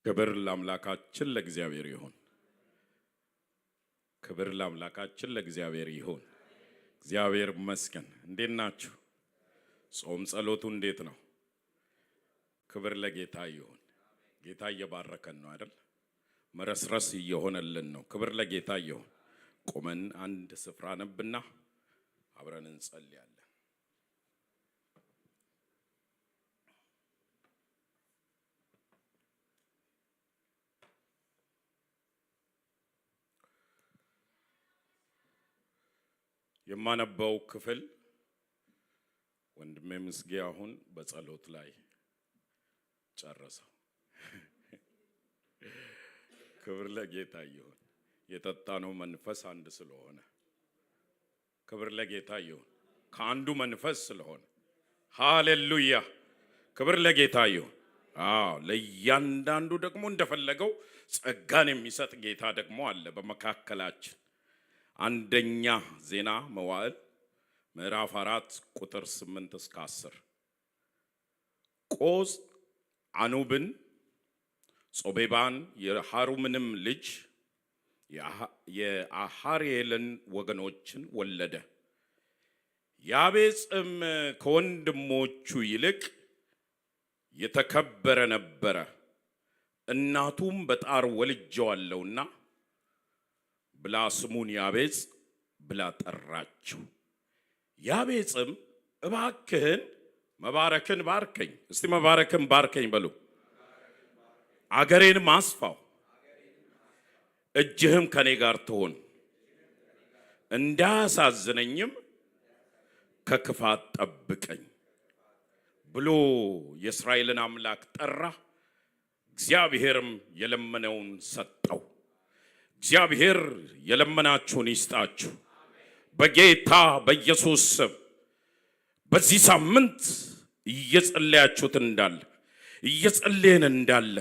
ክብር ለአምላካችን ለእግዚአብሔር ይሁን። ክብር ለአምላካችን ለእግዚአብሔር ይሁን። እግዚአብሔር ይመስገን። እንዴት ናችሁ? ጾም ጸሎቱ እንዴት ነው? ክብር ለጌታ ይሁን። ጌታ እየባረከን ነው አይደል? መረስረስ እየሆነልን ነው። ክብር ለጌታ ይሁን። ቆመን አንድ ስፍራ ነብና አብረን እንጸልያለን። የማነበው ክፍል ወንድሜ ምስጌ አሁን በጸሎት ላይ ጨረሰው። ክብር ለጌታ ይሁን። የጠጣነው መንፈስ አንድ ስለሆነ ክብር ለጌታ ይሁን። ከአንዱ መንፈስ ስለሆነ ሃሌሉያ። ክብር ለጌታ ይሁን። ለእያንዳንዱ ደግሞ እንደፈለገው ጸጋን የሚሰጥ ጌታ ደግሞ አለ በመካከላችን። አንደኛ ዜና መዋዕል ምዕራፍ 4 ቁጥር 8 እስከ 10 ቆዝ አኑብን ጾቤባን የሃሩምንም ልጅ የአሃርኤልን ወገኖችን ወለደ። ያቤጽም ከወንድሞቹ ይልቅ የተከበረ ነበረ። እናቱም በጣር ወልጄዋለሁና ብላ ስሙን ያቤጽ ብላ ጠራችው። ያቤጽም እባክህን መባረክን ባርከኝ፣ እስቲ መባረክን ባርከኝ በሉ፣ አገሬን ማስፋው፣ እጅህም ከኔ ጋር ትሆን፣ እንዳያሳዝነኝም ከክፋት ጠብቀኝ ብሎ የእስራኤልን አምላክ ጠራ። እግዚአብሔርም የለመነውን ሰጠው። እግዚአብሔር የለመናችሁን ይስጣችሁ በጌታ በኢየሱስ ስም። በዚህ ሳምንት እየጸለያችሁት እንዳለ እየጸለየን እንዳለ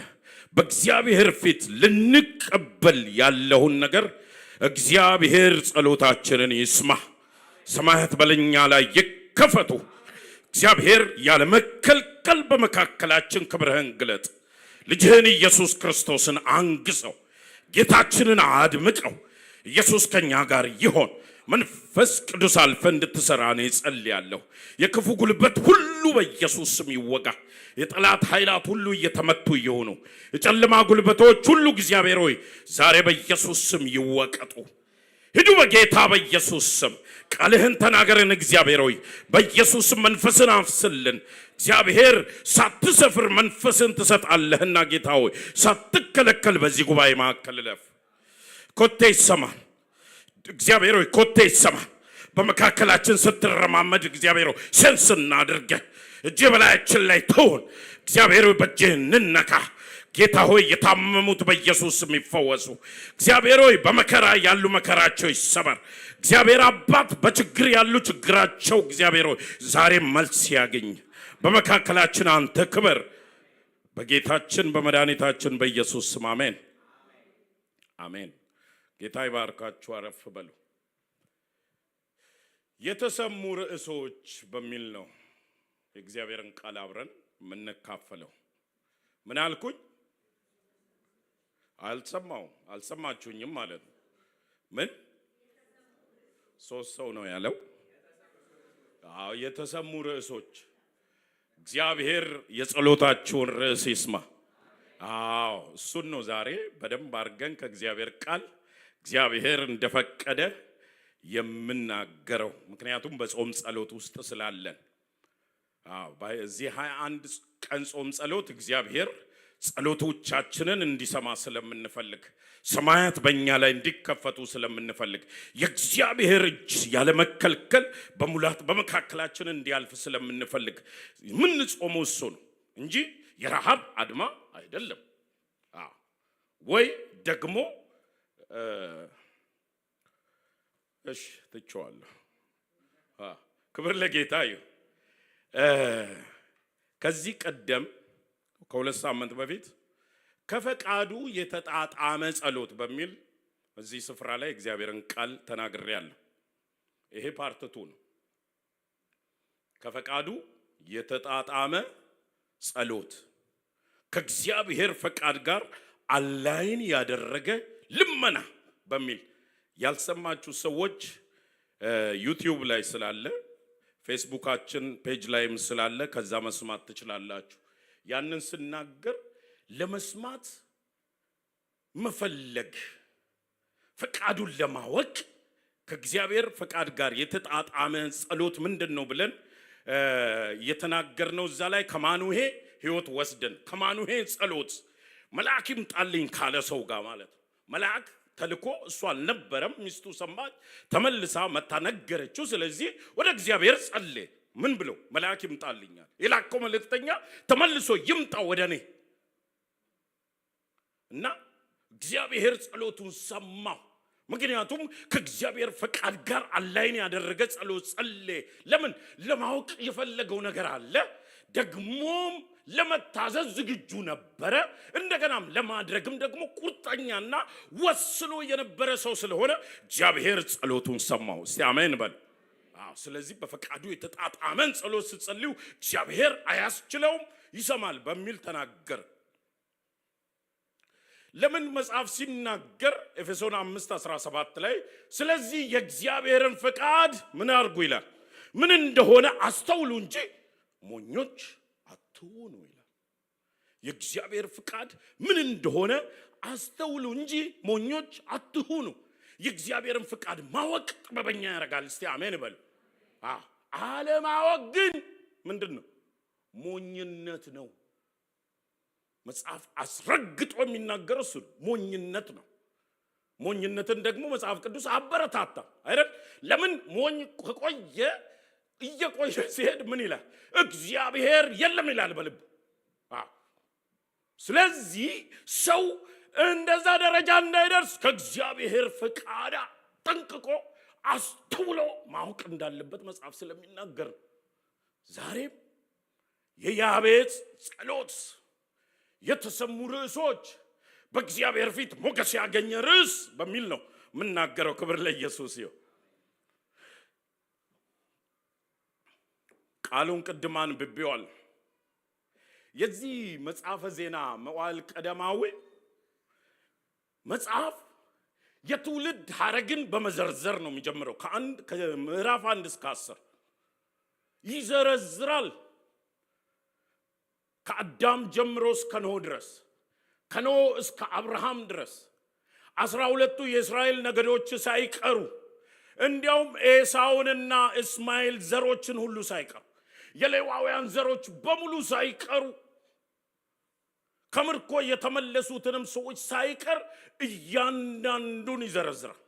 በእግዚአብሔር ፊት ልንቀበል ያለውን ነገር እግዚአብሔር ጸሎታችንን ይስማ። ሰማያት በለኛ ላይ ይከፈቱ። እግዚአብሔር ያለ መከልከል በመካከላችን ክብርህን ግለጥ። ልጅህን ኢየሱስ ክርስቶስን አንግሰው፣ ጌታችንን አድምቀው። ኢየሱስ ከኛ ጋር ይሆን። መንፈስ ቅዱስ አልፈ እንድትሰራ ነው ጸልያለሁ። የክፉ ጉልበት ሁሉ በኢየሱስ ስም ይወጋ። የጠላት ኃይላት ሁሉ እየተመቱ ይሆኑ። የጨለማ ጉልበቶች ሁሉ እግዚአብሔር ሆይ ዛሬ በኢየሱስ ስም ይወቀጡ። ሂዱ በጌታ በኢየሱስ ስም። ቃልህን ተናገረን እግዚአብሔር ሆይ በኢየሱስ ስም። መንፈስን አፍስልን እግዚአብሔር። ሳትሰፍር መንፈስን ትሰጣለህና ጌታ ሆይ ሳትከለከል በዚህ ጉባኤ መካከል ለፍ። ኮቴ ይሰማል እግዚአብሔር ሆይ፣ ኮቴ ይሰማል። በመካከላችን ስትረማመድ እግዚአብሔር ሆይ ሴንስ እናድርግ። እጅ በላያችን ላይ ትሁን እግዚአብሔር ሆይ፣ በእጅህ እንነካ ጌታ ሆይ። የታመሙት በኢየሱስ ስም ይፈወሱ እግዚአብሔር ሆይ። በመከራ ያሉ መከራቸው ይሰበር እግዚአብሔር አባት። በችግር ያሉ ችግራቸው እግዚአብሔር ሆይ ዛሬ መልስ ያገኝ። በመካከላችን አንተ ክበር በጌታችን በመድኃኒታችን በኢየሱስ ስም አሜን፣ አሜን። ጌታ ይባርካችሁ። አረፍ በሉ። የተሰሙ ርዕሶች በሚል ነው የእግዚአብሔርን ቃል አብረን የምንካፈለው። ምን አልኩኝ? አልሰማችሁኝም ማለት ነው። ምን ሶስት ሰው ነው ያለው? የተሰሙ ርዕሶች። እግዚአብሔር የጸሎታችሁን ርዕስ ይስማ። እሱን ነው ዛሬ በደንብ አድርገን ከእግዚአብሔር ቃል እግዚአብሔር እንደፈቀደ የምናገረው። ምክንያቱም በጾም ጸሎት ውስጥ ስላለን በዚህ 21 ቀን ጾም ጸሎት እግዚአብሔር ጸሎቶቻችንን እንዲሰማ ስለምንፈልግ፣ ሰማያት በእኛ ላይ እንዲከፈቱ ስለምንፈልግ፣ የእግዚአብሔር እጅ ያለመከልከል በሙላት በመካከላችን እንዲያልፍ ስለምንፈልግ ምን ጾሙ እሱ ነው እንጂ የረሃብ አድማ አይደለም። ወይ ደግሞ ትቼዋለሁ። ክብር ለጌታ ይሁን። ከዚህ ቀደም ከሁለት ሳምንት በፊት ከፈቃዱ የተጣጣመ ጸሎት በሚል እዚህ ስፍራ ላይ እግዚአብሔርን ቃል ተናግሬያለሁ። ይሄ ፓርት 2 ነው። ከፈቃዱ የተጣጣመ ጸሎት ከእግዚአብሔር ፈቃድ ጋር አላይን ያደረገ ልመና በሚል ያልሰማችሁ ሰዎች ዩቲዩብ ላይ ስላለ ፌስቡካችን ፔጅ ላይም ስላለ ከዛ መስማት ትችላላችሁ። ያንን ስናገር ለመስማት መፈለግ ፈቃዱን ለማወቅ ከእግዚአብሔር ፈቃድ ጋር የተጣጣመ ጸሎት ምንድነው ብለን የተናገርነው እዛ ላይ ከማኑሄ ሕይወት ወስደን ከማኑሄ ጸሎት መልአክ ይምጣልኝ ካለ ሰው ጋር ማለት መልአክ ተልኮ እሷ አልነበረም ሚስቱ ሰማች ተመልሳ መታ ነገረችው። ስለዚህ ወደ እግዚአብሔር ጸለየ። ምን ብሎ መልአክ ይምጣልኛል የላከው መልእክተኛ ተመልሶ ይምጣ ወደኔ እና እግዚአብሔር ጸሎቱን ሰማው። ምክንያቱም ከእግዚአብሔር ፈቃድ ጋር አላይን ያደረገ ጸሎት ጸለየ። ለምን? ለማወቅ የፈለገው ነገር አለ፣ ደግሞም ለመታዘዝ ዝግጁ ነበረ። እንደገናም ለማድረግም ደግሞ ቁርጠኛና ወስኖ የነበረ ሰው ስለሆነ እግዚአብሔር ጸሎቱን ሰማው። እስቲ አሜን በል። ስለዚህ በፈቃዱ የተጣጣመን ጸሎት ስትጸልዩ እግዚአብሔር አያስችለውም ይሰማል በሚል ተናገር። ለምን? መጽሐፍ ሲናገር ኤፌሶን 5:17 ላይ ስለዚህ የእግዚአብሔርን ፈቃድ ምን አድርጉ ይላል? ምን እንደሆነ አስተውሉ እንጂ ሞኞች አትሁኑ ይላል። የእግዚአብሔር ፈቃድ ምን እንደሆነ አስተውሉ እንጂ ሞኞች አትሁኑ። የእግዚአብሔርን ፈቃድ ማወቅ ጥበበኛ ያደርጋል። እስቲ አሜን በሉ። አለማወቅ ግን ምንድነው? ሞኝነት ነው። መጽሐፍ አስረግጦ የሚናገረው እሱ ሞኝነት ነው። ሞኝነትን ደግሞ መጽሐፍ ቅዱስ አበረታታ አይደል? ለምን? ሞኝ ከቆየ እየቆየ ሲሄድ ምን ይላል? እግዚአብሔር የለም ይላል በልቡ። ስለዚህ ሰው እንደዛ ደረጃ እንዳይደርስ ከእግዚአብሔር ፈቃድ ጠንቅቆ አስተውሎ ማወቅ እንዳለበት መጽሐፍ ስለሚናገር ዛሬም የያቤጽ ጸሎት የተሰሙ ርዕሶች በእግዚአብሔር ፊት ሞገስ ያገኘ ርዕስ በሚል ነው የምናገረው። ክብር ለኢየሱስ ይሁን። ቃሉን ቅድም አንብቤዋል። የዚህ መጽሐፈ ዜና መዋዕል ቀዳማዊ መጽሐፍ የትውልድ ሐረግን በመዘርዘር ነው የሚጀምረው። ከምዕራፍ 1 እስከ 10 ይዘረዝራል። ከአዳም ጀምሮ እስከ ኖህ ድረስ፣ ከኖህ እስከ አብርሃም ድረስ 12ቱ የእስራኤል ነገዶች ሳይቀሩ እንዲያውም ኤሳውንና እስማኤል ዘሮችን ሁሉ ሳይቀሩ የሌዋውያን ዘሮች በሙሉ ሳይቀሩ ከምርኮ የተመለሱትንም ሰዎች ሳይቀር እያንዳንዱን ይዘረዝራል።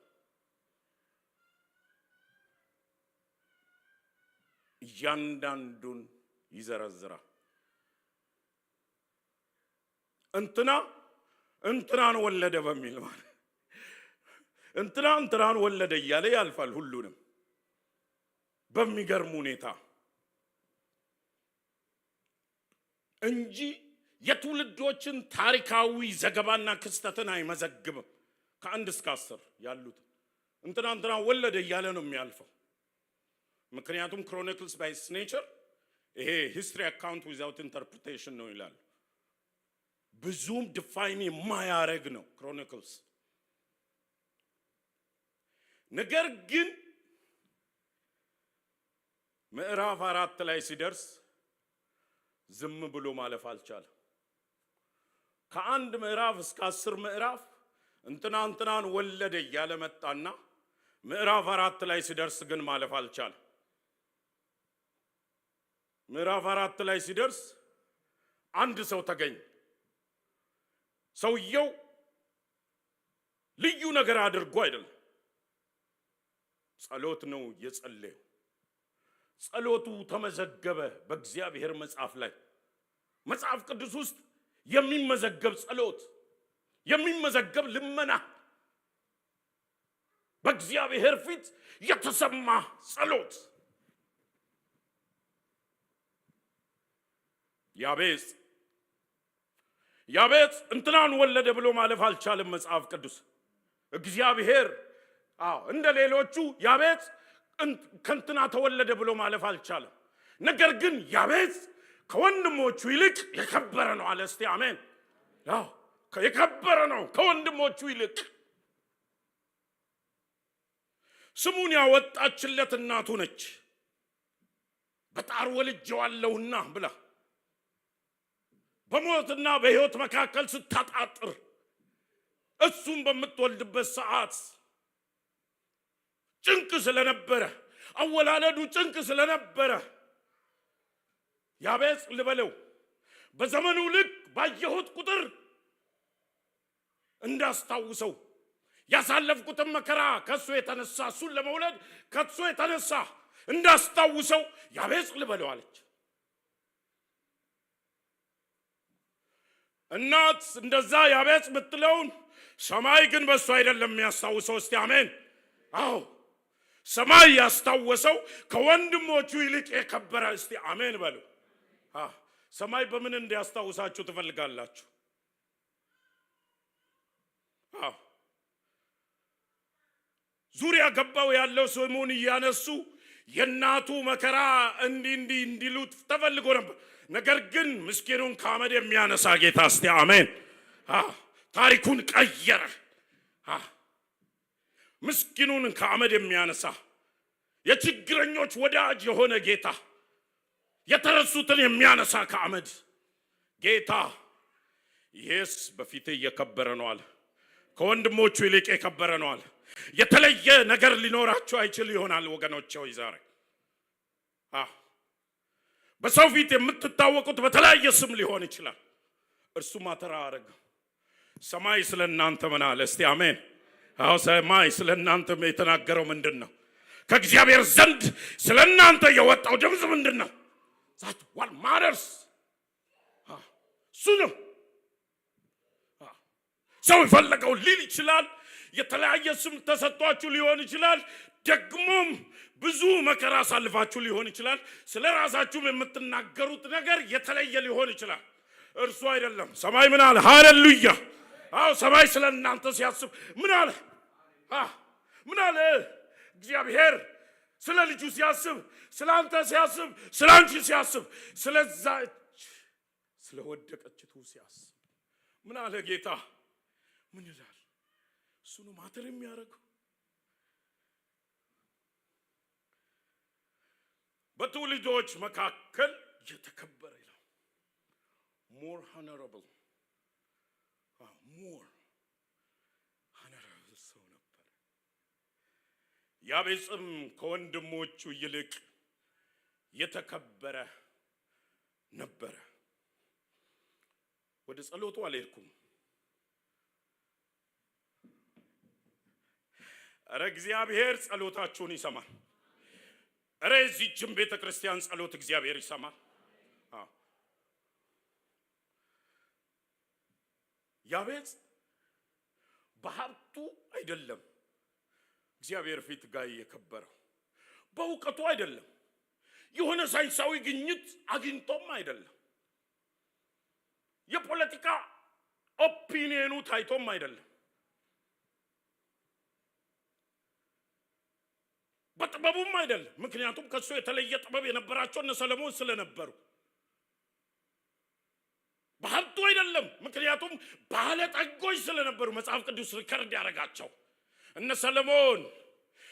እያንዳንዱን ይዘረዝራል። እንትናን ወለደ በሚል ማለት እንትናን ወለደ እያለ ያልፋል ሁሉንም በሚገርም ሁኔታ እንጂ የትውልዶችን ታሪካዊ ዘገባና ክስተትን አይመዘግብም። ከ1 እስከ 10 ያሉት እንትና ወለደ እያለ ነው የሚያልፈው። ምክንያቱም ክሮኒክልስ ባይ ኢትስ ኔቸር ይሄ ሂስትሪ አካውንት ዊዛውት ኢንተርፕሪቴሽን ነው ይላል። ብዙም ዲፋይን የማያረግ ነው ክሮኒክልስ። ነገር ግን ምዕራፍ 4 ላይ ሲደርስ ዝም ብሎ ማለፍ አልቻለም። ከ1 ምዕራፍ እስከ 10 ምዕራፍ እንትናን ወለደ እያለ መጣና ምዕራፍ 4 ላይ ሲደርስ ግን ማለፍ አልቻለም። ምዕራፍ 4 ላይ ሲደርስ አንድ ሰው ተገኘ። ሰውየው ልዩ ነገር አድርጎ አይደለም፣ ጸሎት ነው የጸለየው። ጸሎቱ ተመዘገበ በእግዚአብሔር መጽሐፍ ላይ። መጽሐፍ ቅዱስ ውስጥ የሚመዘገብ ጸሎት፣ የሚመዘገብ ልመና፣ በእግዚአብሔር ፊት የተሰማ ጸሎት። ያቤጽ እንትናን ወለደ ብሎ ማለፍ አልቻለም መጽሐፍ ቅዱስ። እግዚአብሔር እንደ ሌሎቹ ያቤጽ ከንትና ተወለደ ብሎ ማለፍ አልቻለም። ነገር ግን ያቤጽ ከወንድሞቹ ይልቅ የከበረ ነው አለ። እስቲ አሜን። ያው የከበረ ነው ከወንድሞቹ ይልቅ። ስሙን ያወጣችለት እናቱ ነች። በጣር ወልጄዋለሁና ብላ በሞትና በሕይወት መካከል ስታጣጥር እሱም በምትወልድበት ሰዓት ጭንቅ ስለነበረ አወላለዱ ጭንቅ ስለነበረ ያቤጽ ልበለው በዘመኑ ልክ ባየሁት ቁጥር እንዳስታውሰው ያሳለፍኩትን መከራ ከሱ የተነሳ እሱን ለመውለድ ከሱ የተነሳ እንዳስታውሰው ያቤጽ ልበለው አለች። እናት እንደዛ ያቤጽ ብትለውን ሰማይ ግን በሱ አይደለም የሚያስታውሰው። እስቲ አሜን። አዎ ሰማይ ያስታወሰው ከወንድሞቹ ይልቅ የከበረ። እስቲ አሜን በሉ። ሰማይ በምን እንዲያስታውሳችሁ ትፈልጋላችሁ? ዙሪያ ገባው ያለው ስሙን እያነሱ የእናቱ መከራ እንዲሉት ተፈልጎ ነበር። ነገር ግን ምስኪኑን ከአመድ የሚያነሳ ጌታ እስቲ አሜን። ታሪኩን ቀየረ። ምስኪኑን ከአመድ የሚያነሳ የችግረኞች ወዳጅ የሆነ ጌታ፣ የተረሱትን የሚያነሳ ከአመድ ጌታ። ይሄስ በፊት እየከበረ ነው አለ። ከወንድሞቹ ይልቅ የከበረ ነው አለ። የተለየ ነገር ሊኖራቸው አይችል ይሆናል ወገኖቼ ሆይ ዛሬ በሰው ፊት የምትታወቁት በተለያየ ስም ሊሆን ይችላል። እርሱ ማተራ አረገ። ሰማይ ስለናንተ ምን አለ? እስቲ አሜን። አዎ ሰማይ ስለናንተ የተናገረው ምንድነው? ከእግዚአብሔር ዘንድ ስለናንተ የወጣው ድምጽ ምንድነው? that what matters እሱ ነው። ሰው ይፈልገው ሊል ይችላል። የተለያየ ስም ተሰጥቷችሁ ሊሆን ይችላል። ደግሞም ብዙ መከራ ሳልፋችሁ ሊሆን ይችላል። ስለራሳችሁ የምትናገሩት ነገር የተለየ ሊሆን ይችላል። እርሱ አይደለም። ሰማይ ምን አለ? ሃሌሉያ። አዎ ሰማይ ስለናንተ ሲያስብ ምን አለ? ምን አለ? እግዚአብሔር ስለ ልጁ ሲያስብ፣ ስላንተ ሲያስብ፣ ስላንቺ ሲያስብ፣ ስለዛች ስለወደቀችቱ ሲያስብ ምን አለ ጌታ? ምን ይላል? እሱ ነው ማተር የሚያደርገው። በትውልዶች መካከል የተከበረ ይላል። more honorable ሰው ነበር። ያቤጽም ከወንድሞቹ ይልቅ የተከበረ ነበረ። ወደ ጸሎቱ አልሄድኩም። አረ እግዚአብሔር ጸሎታችሁን ይሰማል። አረ እዚህም ቤተክርስቲያን ጸሎት እግዚአብሔር ይሰማል። ያቤጽ በሀብቱ አይደለም እግዚአብሔር ፊት ጋር የከበረው፣ በእውቀቱ አይደለም፣ የሆነ ሳይንሳዊ ግኝት አግኝቶም አይደለም፣ የፖለቲካ ኦፒኒየኑ ታይቶም አይደለም፣ በጥበቡም አይደለም። ምክንያቱም ከሱ የተለየ ጥበብ የነበራቸው እነ ሰለሞን ስለነበሩ። በሀብቱ አይደለም፣ ምክንያቱም ባለጠጎች ስለነበሩ መጽሐፍ ቅዱስ ሪከርድ ያደረጋቸው እነ ሰለሞን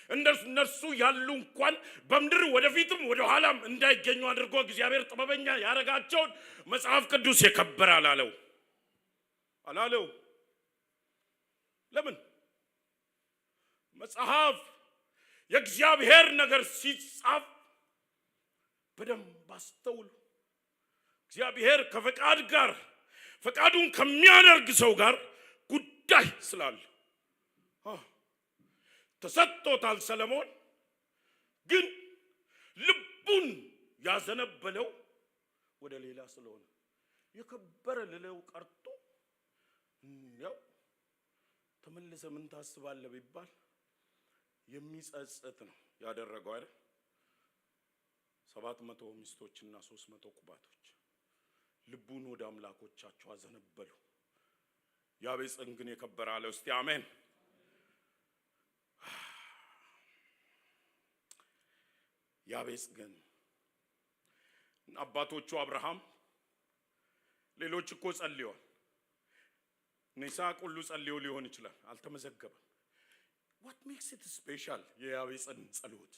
እነርሱ ያሉ እንኳን በምድር ወደፊትም ወደ ኋላም እንዳይገኙ አድርጎ እግዚአብሔር ጥበበኛ ያደረጋቸውን መጽሐፍ ቅዱስ የከበረ አላለው። ለምን? መጽሐፍ የእግዚአብሔር ነገር ሲጻፍ በደንብ አስተውሉ። እግዚአብሔር ከፈቃድ ጋር ፈቃዱን ከሚያደርግ ሰው ጋር ጉዳይ ስላለ ተሰጥቶታል። ሰለሞን ግን ልቡን ያዘነበለው ወደ ሌላ ስለሆነ የከበረ ልለው ቀርቶ ያው ተመለሰ። ምን ታስባለህ ቢባል የሚጸጸት ነው ያደረገው አይደል? 700 ሚስቶችና 300 ቁባቶች ልቡን ወደ አምላኮቻቸው አዘነበሉ። ያቤጽን ግን የከበረ አለ። እስቲ አሜን። ያቤጽ ግን አባቶቹ አብርሃም ሌሎች እኮ ጸልየዋል። ይስሐቅ ሁሉ ጸልዮ ሊሆን ይችላል፣ አልተመዘገበም። what makes it special? የያቤጽን ጸሎት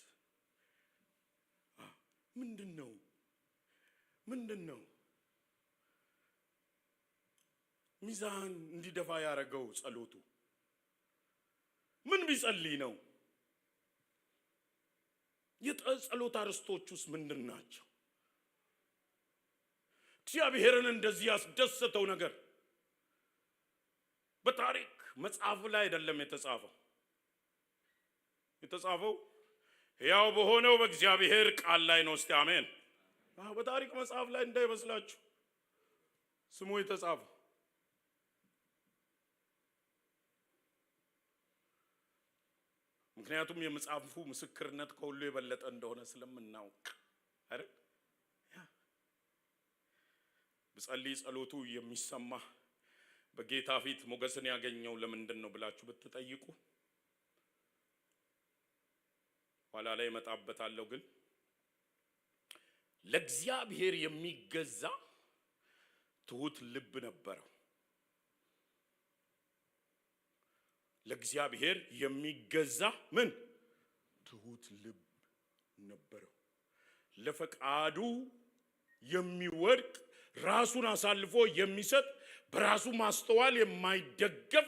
ምንድነው ሚዛን እንዲደፋ ያረገው ጸሎቱ? ምን ቢጸልይ ነው? የጸሎት አርስቶቹስ ምንድናቸው? እግዚአብሔርን እንደዚህ ያስደሰተው ነገር በታሪክ መጽሐፍ ላይ አይደለም የተጻፈው። የተጻፈው ሕያው በሆነው በእግዚአብሔር ቃል ላይ ነው። እስቲ አሜን። በታሪክ መጽሐፍ ላይ እንዳይመስላችሁ ስሙ የተጻፈው። ምክንያቱም የመጽሐፉ ምስክርነት ከሁሉ የበለጠ እንደሆነ ስለምናውቅ አይደል? በጸልይ ጸሎቱ የሚሰማ በጌታ ፊት ሞገስን ያገኘው ለምንድን ነው ብላችሁ ብትጠይቁ ኋላ ላይ መጣበታለሁ። ግን ለእግዚአብሔር የሚገዛ ትሁት ልብ ነበረው። ለእግዚአብሔር የሚገዛ ምን? ትሁት ልብ ነበረው። ለፈቃዱ የሚወድቅ ራሱን አሳልፎ የሚሰጥ በራሱ ማስተዋል የማይደገፍ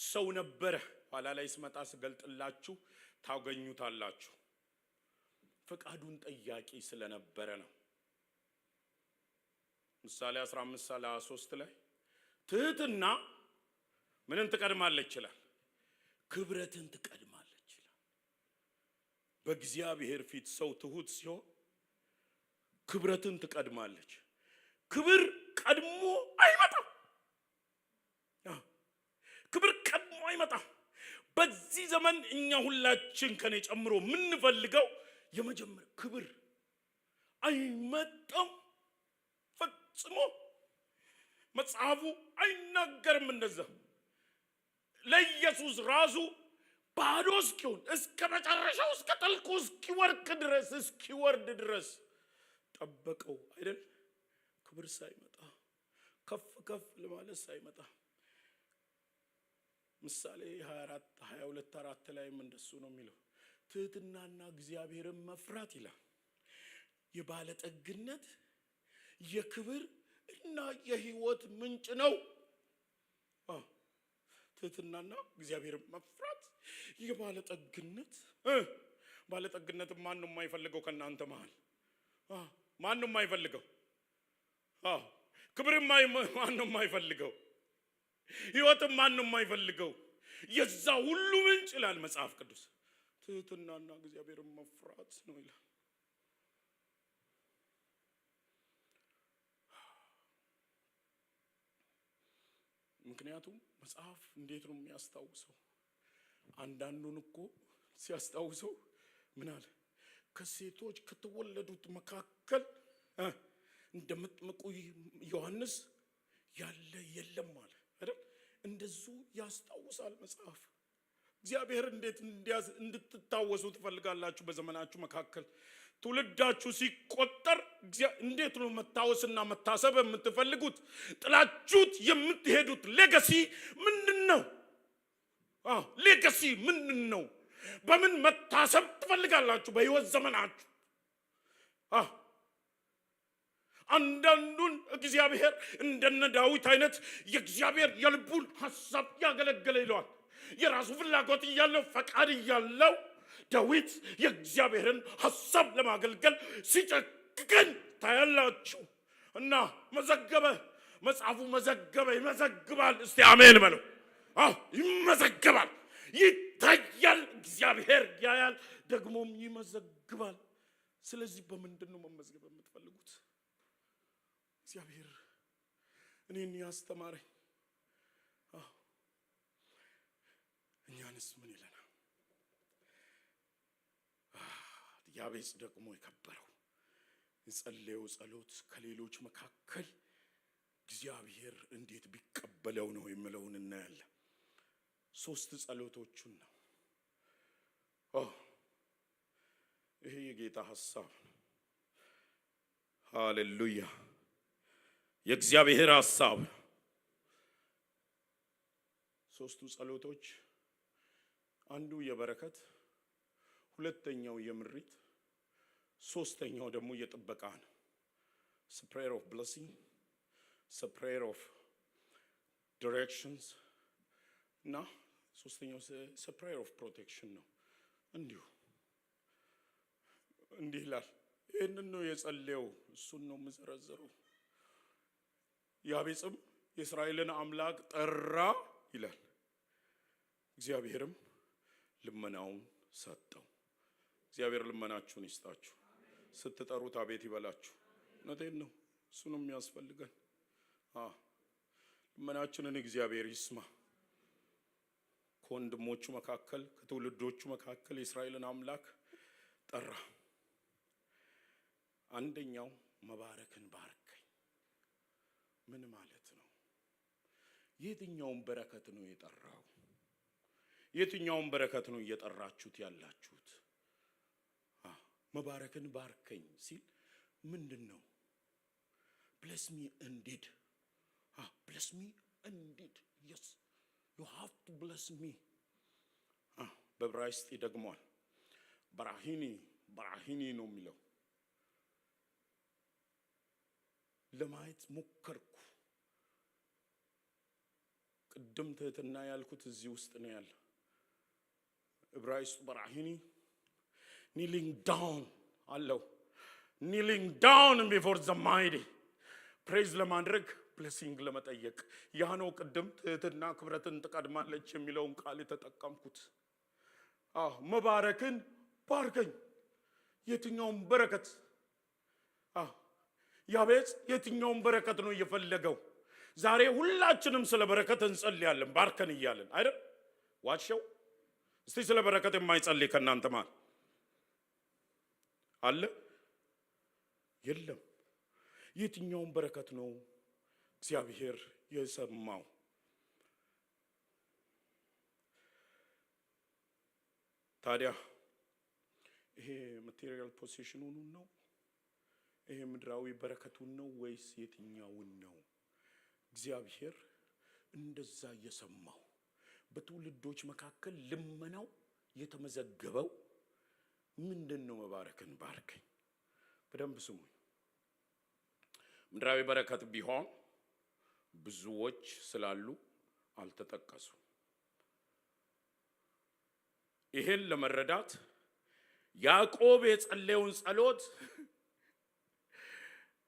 ሰው ነበረ። ኋላ ላይ ስመጣ ስገልጥላችሁ ታገኙታላችሁ። ፈቃዱን ጠያቂ ስለነበረ ነው። ምሳሌ 15:33 ላይ ትህትና ምንን ትቀድማለች ይላል? ክብረትን ትቀድማለች ይላል። በእግዚአብሔር ፊት ሰው ትሁት ሲሆን ክብረትን ትቀድማለች። ክብር ቀድሞ አይመጣም። ክብር ቀድሞ አይመጣም። በዚህ ዘመን እኛ ሁላችን ከኔ ጨምሮ የምንፈልገው የመጀመሪያ ክብር አይመጣም ፈጽሞ። መጽሐፉ አይናገርም እንደዛ። ለኢየሱስ ራሱ ባዶ እስኪሆን እስከ መጨረሻው እስከ ጥልቁ እስኪወርድ ድረስ ጠበቀው አይደል? ክብር ሳይመጣ ከፍ ለማለት ሳይመጣ ምሳሌ 22:4 ላይም እንደሱ ነው የሚለው። ትህትናና እግዚአብሔርን መፍራት ይላል የባለጠግነት የክብር እና የሕይወት ምንጭ ነው። ትህትናና እግዚአብሔርን መፍራት የባለጠግነት ባለጠግነት ማንም የማይፈልገው ከናንተ መሃል ማንም የማይፈልገው ክብርም ማንም የማይፈልገው ሕይወትም ማንም የማይፈልገው የዛ ሁሉ ምንጭ ይላል መጽሐፍ ቅዱስ ትህትናና እግዚአብሔርን መፍራት ነው ይላል። ምክንያቱም መጽሐፍ እንዴት ነው የሚያስታውሰው? አንዳንዱን እኮ ሲያስታውሰው ምን አለ? ከሴቶች ከተወለዱት መካከል እንደመጥምቁ ዮሐንስ ያለ የለም አለ አይደል? እንደሱ ያስታውሳል መጽሐፍ። እግዚአብሔር እንዴት እንድትታወሱ ትፈልጋላችሁ? በዘመናችሁ መካከል ትውልዳችሁ ሲቆጠር እንዴት ነው መታወስና መታሰብ የምትፈልጉት? ጥላችሁት የምትሄዱት ሌጋሲ ምንድነው? ሌጋሲ ምንድነው? በምን መታሰብ ትፈልጋላችሁ በህይወት ዘመናችሁ? አንዳንዱን እግዚአብሔር እንደነ ዳዊት አይነት የእግዚአብሔር የልቡን ሐሳብ ያገለገለ ይለዋል። የራሱ ፍላጎት እያለው ፈቃድ እያለው ዳዊት የእግዚአብሔርን ሐሳብ ለማገልገል ሲጨክን ታያላችሁ። እና መዘገበ፣ መጽሐፉ መዘገበ፣ ይመዘግባል። እስቲ አሜን በለው። ይመዘግባል፣ ይታያል፣ እግዚአብሔር ያያል፣ ደግሞም ይመዘግባል። ስለዚህ በምንድን ነው መመዝገብ የምትፈልጉት? እግዚአብሔር እኔን ያስተማረኝ እኛንስ ምን ይለናል? ያቤጽ ደግሞ የከበረው የጸለየው ጸሎት ከሌሎች መካከል እግዚአብሔር እንዴት ቢቀበለው ነው የሚለውን እናያለን። 3 ጸሎቶቹን ነው። ይሄ የጌታ ሐሳብ ሃሌሉያ። የእግዚአብሔር ሐሳብ ሶስቱ ጸሎቶች፣ አንዱ የበረከት፣ ሁለተኛው የምሪት፣ ሶስተኛው ደግሞ የጥበቃ ነው። prayer of blessing, prayer of directions እና ሶስተኛው prayer of protection ነው። እንዲህ ይላል። ይህንን ነው የጸለየው። እሱን ነው የምዘረዘረው። ያቤጽም የእስራኤልን አምላክ ጠራ ይላል። እግዚአብሔርም ልመናውን ሰጠው። እግዚአብሔር ልመናችሁን ይስጣችሁ። ስትጠሩት አቤት ይበላችሁ። እውነቴን ነው። እሱ ነው የሚያስፈልገን። ልመናችንን እግዚአብሔር ይስማ። ከወንድሞቹ መካከል ከትውልዶቹ መካከል የእስራኤልን አምላክ ጠራ። አንደኛው መባረክን ባርከኝ። ምን ማለት ነው? የትኛውን በረከት ነው የጠራው? የትኛውን በረከት ነው እየጠራችሁት ያላችሁት? መባረክን ባርከኝ ሲል ምንድነው? bless me indeed. bless me indeed. yes, you have to bless me. በዕብራይስጥ ይደግመዋል። በራሂኒ ነው የሚለው። ለማየት ሞከርኩ። ቅድም ትህትና ያልኩት እዚህ ውስጥ ነው ያለ። ዕብራይስጥ በራሂኒ kneeling down አለው። kneeling down before the mighty praise ለማድረግ blessing ለመጠየቅ። ያ ነው ቅድም ትህትና ክብረትን ትቀድማለች የሚለውን ቃል የተጠቀምኩት። መባረክን ባርከኝ። የትኛውን በረከት? ያቤጽ የትኛውን በረከት ነው እየፈለገው? ዛሬ ሁላችንም ስለ በረከት እንጸልያለን ባርከን እያለን አይደል? ዋትሸው እስቲ ስለ በረከት የማይጸልይ ከናንተ ማን አለ? የለም። የትኛውን በረከት ነው እግዚአብሔር የሰማው? ታዲያ ይሄ ማቴሪያል ፖዚሽኑን ነው? ይሄ ምድራዊ በረከቱን ነው ወይስ የትኛውን ነው? እግዚአብሔር እንደዛ የሰማው በትውልዶች መካከል ልመናው የተመዘገበው ምንድነው? መባረክን ባርከኝ። በደንብ ስሙ። ምድራዊ በረከት ቢሆን ብዙዎች ስላሉ አልተጠቀሱ። ይሄን ለመረዳት ያዕቆብ የጸለየውን ጸሎት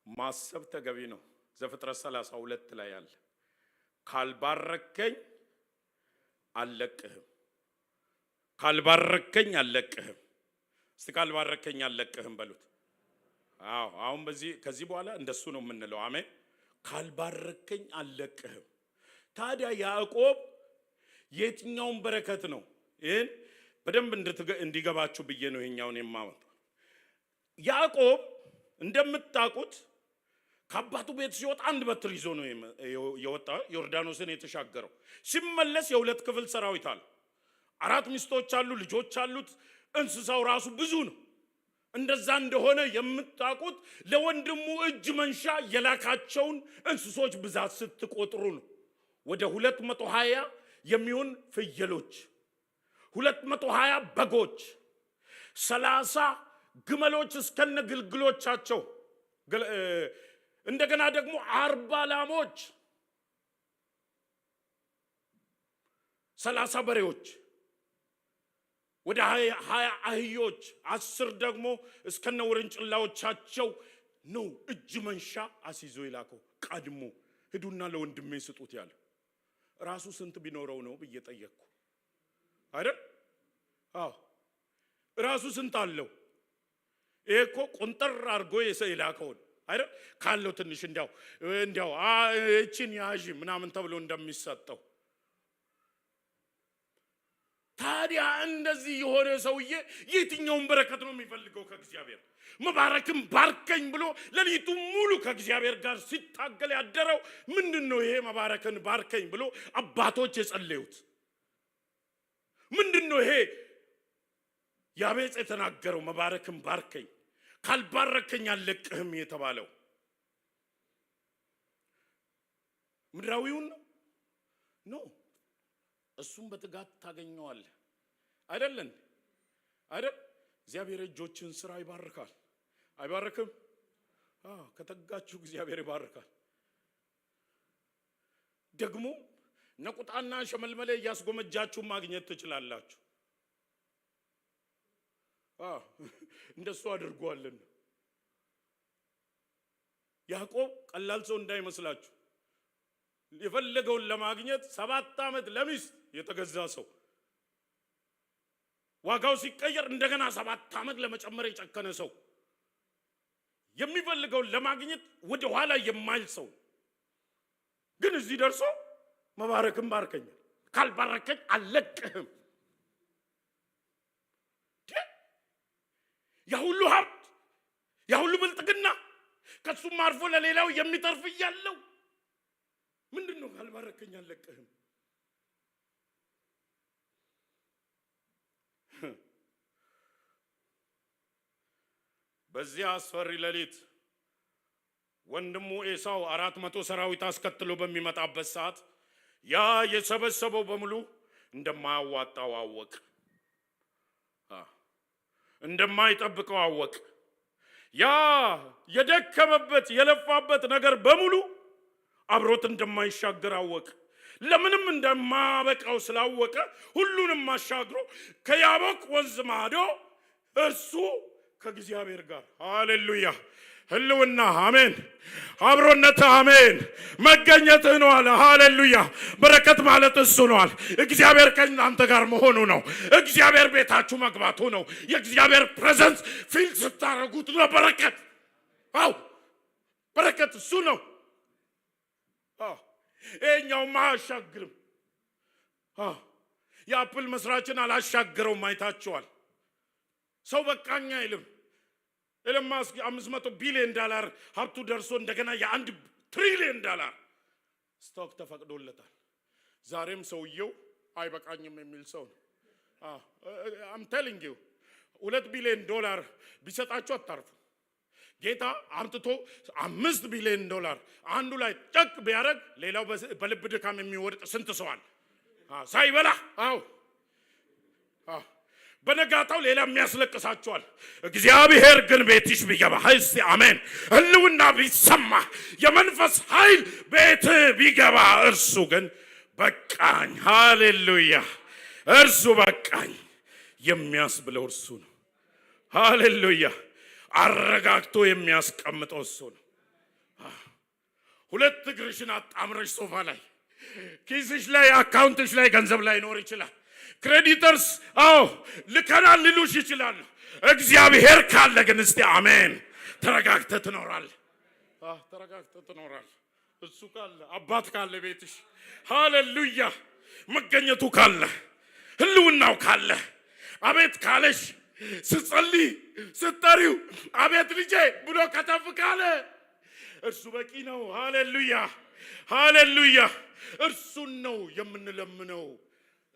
ማሰብ ተገቢ ነው። ዘፍጥረት 32 ላይ ያለ ካልባረከኝ አልለቅህም፣ ካልባረከኝ አልለቅህም። እስቲ ካልባረከኝ አልለቅህም በሉት። አሁን ከዚህ በኋላ እንደሱ ነው የምንለው። አሜን። ካልባረከኝ አልለቅህም። ታዲያ ያዕቆብ የትኛውን በረከት ነው? ይሄን በደንብ እንዲገባችሁ ብዬ ነው ይሄኛውን የማመጣው። ያዕቆብ እንደምታውቁት ከአባቱ ቤት ሲወጣ አንድ በትር ይዞ ነው የወጣው። ዮርዳኖስን የተሻገረው ሲመለስ የሁለት ክፍል ሰራዊት አለ። 4 ሚስቶች አሉ፣ ልጆች አሉት። እንስሳው ራሱ ብዙ ነው። እንደዛ እንደሆነ የምታውቁት ለወንድሙ እጅ መንሻ የላካቸውን እንስሶች ብዛት ስትቆጥሩ ነው። ወደ 220 የሚሆን ፍየሎች፣ 220 በጎች፣ 30 ግመሎች እስከነ ግልግሎቻቸው፣ እንደገና ደግሞ 40 ላሞች፣ 30 በሬዎች፣ ወደ 20 አህዮች፣ 10 ደግሞ እስከነ ውርንጭላዎቻቸው ነው እጅ መንሻ አስይዞ ይላከው። ቀድሞ ሄዱና ለወንድሜ ስጡት ያለ ራሱ ስንት ቢኖረው ነው ብዬ ጠየቅኩ አይደል? ራሱ ስንት አለው? ይሄ እኮ ቆንጠር አድርጎ ይላከውን አይደል? ካለው ትንሽ እንዲያው እቺን ያዥ ምናምን ተብሎ እንደሚሰጠው። ታዲያ እንደዚህ የሆነ ሰውዬ የትኛውን በረከት ነው የሚፈልገው ከእግዚአብሔር? መባረክም ባርከኝ ብሎ ለሊቱ ሙሉ ከእግዚአብሔር ጋር ሲታገል ያደረው ምንድነው? ይሄ መባረክን ባርከኝ ብሎ አባቶች የጸለዩት ምንድነው? ይሄ ያቤጽ የተናገረው መባረክም ባርከኝ ካልባረከኝ አልለቅህም የተባለው ምድራዊውን ነው እሱም በትጋት ታገኘዋለህ አይደለን አይደል እግዚአብሔር እጆችን ስራ ይባርካል አይባርክም ከተጋችሁ እግዚአብሔር ይባርካል ደግሞ ነቁጣና ሸመልመሌ ያስጎመጃችሁ ማግኘት ትችላላችሁ እንደሱ አድርጓልና ያዕቆብ ቀላል ሰው እንዳይመስላችሁ የፈለገውን ለማግኘት 7 ዓመት ለሚስት የተገዛ ሰው ዋጋው ሲቀየር እንደገና 7 ዓመት ለመጨመር የጨከነ ሰው የሚፈልገውን ለማግኘት ወደ ኋላ የማይል ሰው ግን እዚህ ደርሶ መባረክም ባርከኝ ካልባረከኝ አለቅህም ያ ሁሉ ሀብት ያ ሁሉ ብልጥግና ከሱም አርፎ ለሌላው የሚተርፍ ይያለው ምንድነው ካልባረከኝ አለቅህም በዚያ አስፈሪ ሌሊት ወንድሙ ኤሳው 400 ሰራዊት አስከትሎ በሚመጣበት ሰዓት ያ የሰበሰበው በሙሉ እንደማያዋጣው አወቅ እንደማይጠብቀው አወቅ ያ የደከመበት የለፋበት ነገር በሙሉ አብሮት እንደማይሻገር አወቅ ለምንም እንደማበቃው ስላወቀ ሁሉንም ማሻግሮ ከያቦቅ ወንዝ ማዶ እርሱ ከእግዚአብሔር ጋር ሃሌሉያ ህልውና አሜን አብሮነት አሜን መገኘት ነው አለ ሃሌሉያ በረከት ማለት እሱ ነው አለ እግዚአብሔር ከእናንተ ጋር መሆኑ ነው እግዚአብሔር ቤታችሁ መግባቱ ነው የእግዚአብሔር ፕሬዘንስ ፊል ስታረጉት ነው በረከት በረከት እሱ ነው እኛው ማሻግርም የአፕል መስራችን አላሻገረው ማይታቸዋል ሰው በቃኛ አይልም ኤለን ማስክ $500 ቢሊዮን ሀብቱ ደርሶ እንደገና የ1 ትሪሊዮን ስቶክ ተፈቅዶለታል ዛሬም ሰውየው አይበቃኝም የሚል ሰው ነው I'm telling you $2 ቢሊዮን ቢሰጣቸው አታርፉ ጌታ አምጥቶ $5 ቢሊዮን አንዱ ላይ ጨቅ ቢያረግ ሌላው በልብ ድካም የሚወድቅ ስንት ሰው አለ ሳይበላ በነጋታው ሌላ የሚያስለቅሳቸዋል እግዚአብሔር ግን ቤትሽ ቢገባ እስቲ አሜን ህልውና ቢሰማ የመንፈስ ኃይል ቤት ቢገባ እርሱ ግን በቃኝ ሃሌሉያ እርሱ በቃኝ የሚያስብለው እርሱ ነው ሃሌሉያ አረጋግቶ የሚያስቀምጠው እሱ ነው ሁለት እግርሽን አጣምረሽ ሶፋ ላይ ኪስሽ ላይ አካውንትሽ ላይ ገንዘብ ላይ ኖር ይችላል ክሬዲተርስ ልከናል ሊሉሽ ይችላል እግዚአብሔር ካለ ግን እስቲ አሜን ተረጋግተህ ትኖራለህ እሱ ካለ አባት ካለ ቤትሽ ሃሌሉያ መገኘቱ ካለ ህልውናው ካለ አቤት ካለሽ ስትጸልይ ስትጠሪው አቤት ልጄ ብሎ ከተፍ ካለ እርሱ በቂ ነው ሃሌሉያ እርሱን ነው የምንለምነው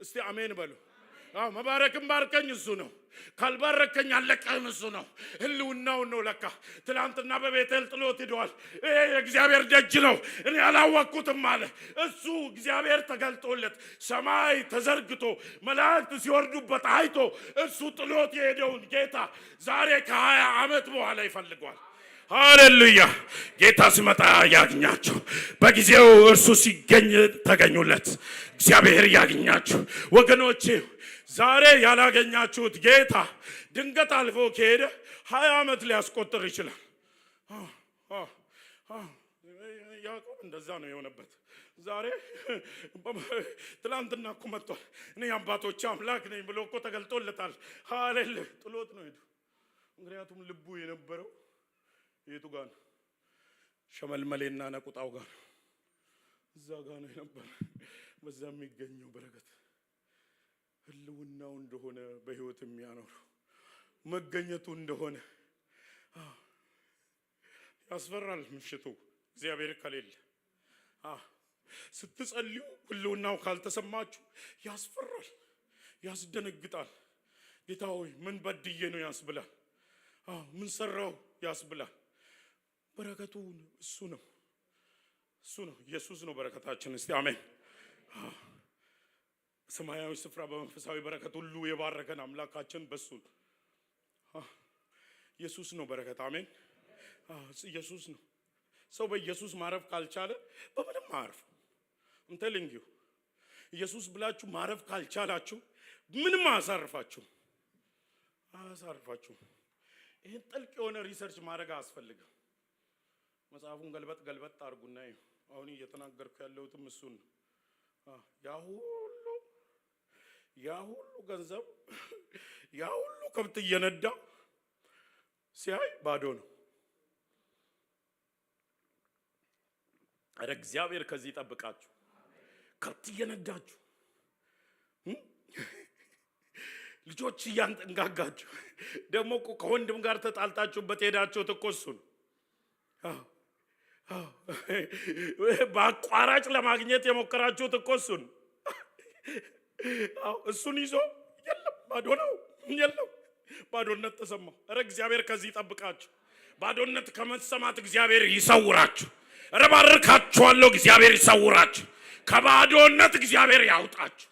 እስቲ አሜን በሉ መባረክም ባርከኝ እሱ ነው ካልባረከኝ አለቀህም እሱ ነው ህልውናው ነው ለካ ትላንትና በቤቴል ጥሎት ሄዷል ይሄ የእግዚአብሔር ደጅ ነው እኔ አላወቅኩትም አለ እሱ እግዚአብሔር ተገልጦለት ሰማይ ተዘርግቶ መላእክት ሲወርዱበት አይቶ እሱ ጥሎት የሄደውን ጌታ ዛሬ ከ20 ዓመት በኋላ ይፈልጓል ሃሌሉያ ጌታ ሲመጣ ያግኛችሁ በጊዜው እርሱ ሲገኝ ተገኙለት እግዚአብሔር ያግኛችሁ ወገኖቼ ዛሬ ያላገኛችሁት ጌታ ድንገት አልፎ ከሄደ 20 ዓመት ሊያስቆጥር ይችላል ያዕቆብ እንደዛ ነው የሆነበት ዛሬ ትላንትና እኮ መጥቷል እኔ አባቶች አምላክ ነኝ ብሎ እኮ ተገልጦለታል ሃሌሉያ ጥሎት ነው ሄዱ ምክንያቱም ልቡ የነበረው የቱ ጋር ነው ሸመልመሌና ነቁጣው ጋር እዛ ጋር ነው የነበረው በዛ የሚገኘው በረከት ህልውናው እንደሆነ በህይወት የሚያኖር መገኘቱ እንደሆነ ያስፈራል ምሽቱ እግዚአብሔር ከሌለ ስትጸልዩ ህልውናው ካልተሰማችሁ ያስፈራል ያስደነግጣል ጌታ ሆይ ምን በድዬ ነው ያስብላል ምን ሰራው ያስብላል በረከቱ እሱ ነው እሱ ነው ኢየሱስ ነው በረከታችን። እስቲ አሜን። ሰማያዊ ስፍራ በመንፈሳዊ በረከት ሁሉ የባረከን አምላካችን በሱ ኢየሱስ ነው በረከት። አሜን። ኢየሱስ ነው። ሰው በኢየሱስ ማረፍ ካልቻለ በምንም ማረፍ እንተልንጊው ኢየሱስ ብላችሁ ማረፍ ካልቻላችሁ ምንም አያሳርፋችሁ። ይሄን ጥልቅ የሆነ ሪሰርች ማድረግ አያስፈልግም። መጽሐፉን ገልበጥ አድርጉና አሁን እየተናገርኩ ያለሁትም እሱን ነው። ያ ሁሉ ገንዘብ ያ ሁሉ ከብት እየነዳ ሲያይ ባዶ ነው። አረ እግዚአብሔር ከዚህ ይጠብቃችሁ። ከብት እየነዳችሁ ልጆች እያንጠንጋጋችሁ ደግሞ ከወንድም ጋር ተጣልታችሁበት ሄዳችሁት እኮ እሱን በአቋራጭ ለማግኘት የሞከራችሁት እኮ እሱን ይዞ የለም ባዶ ነው። የለም ባዶነት ተሰማው። አረ እግዚአብሔር ከዚህ ይጠብቃችሁ። ባዶነት ከመሰማት እግዚአብሔር ይሰውራችሁ። አረ ባርካችኋለሁ። እግዚአብሔር ይሰውራችሁ። ከባዶነት እግዚአብሔር ያውጣችሁ።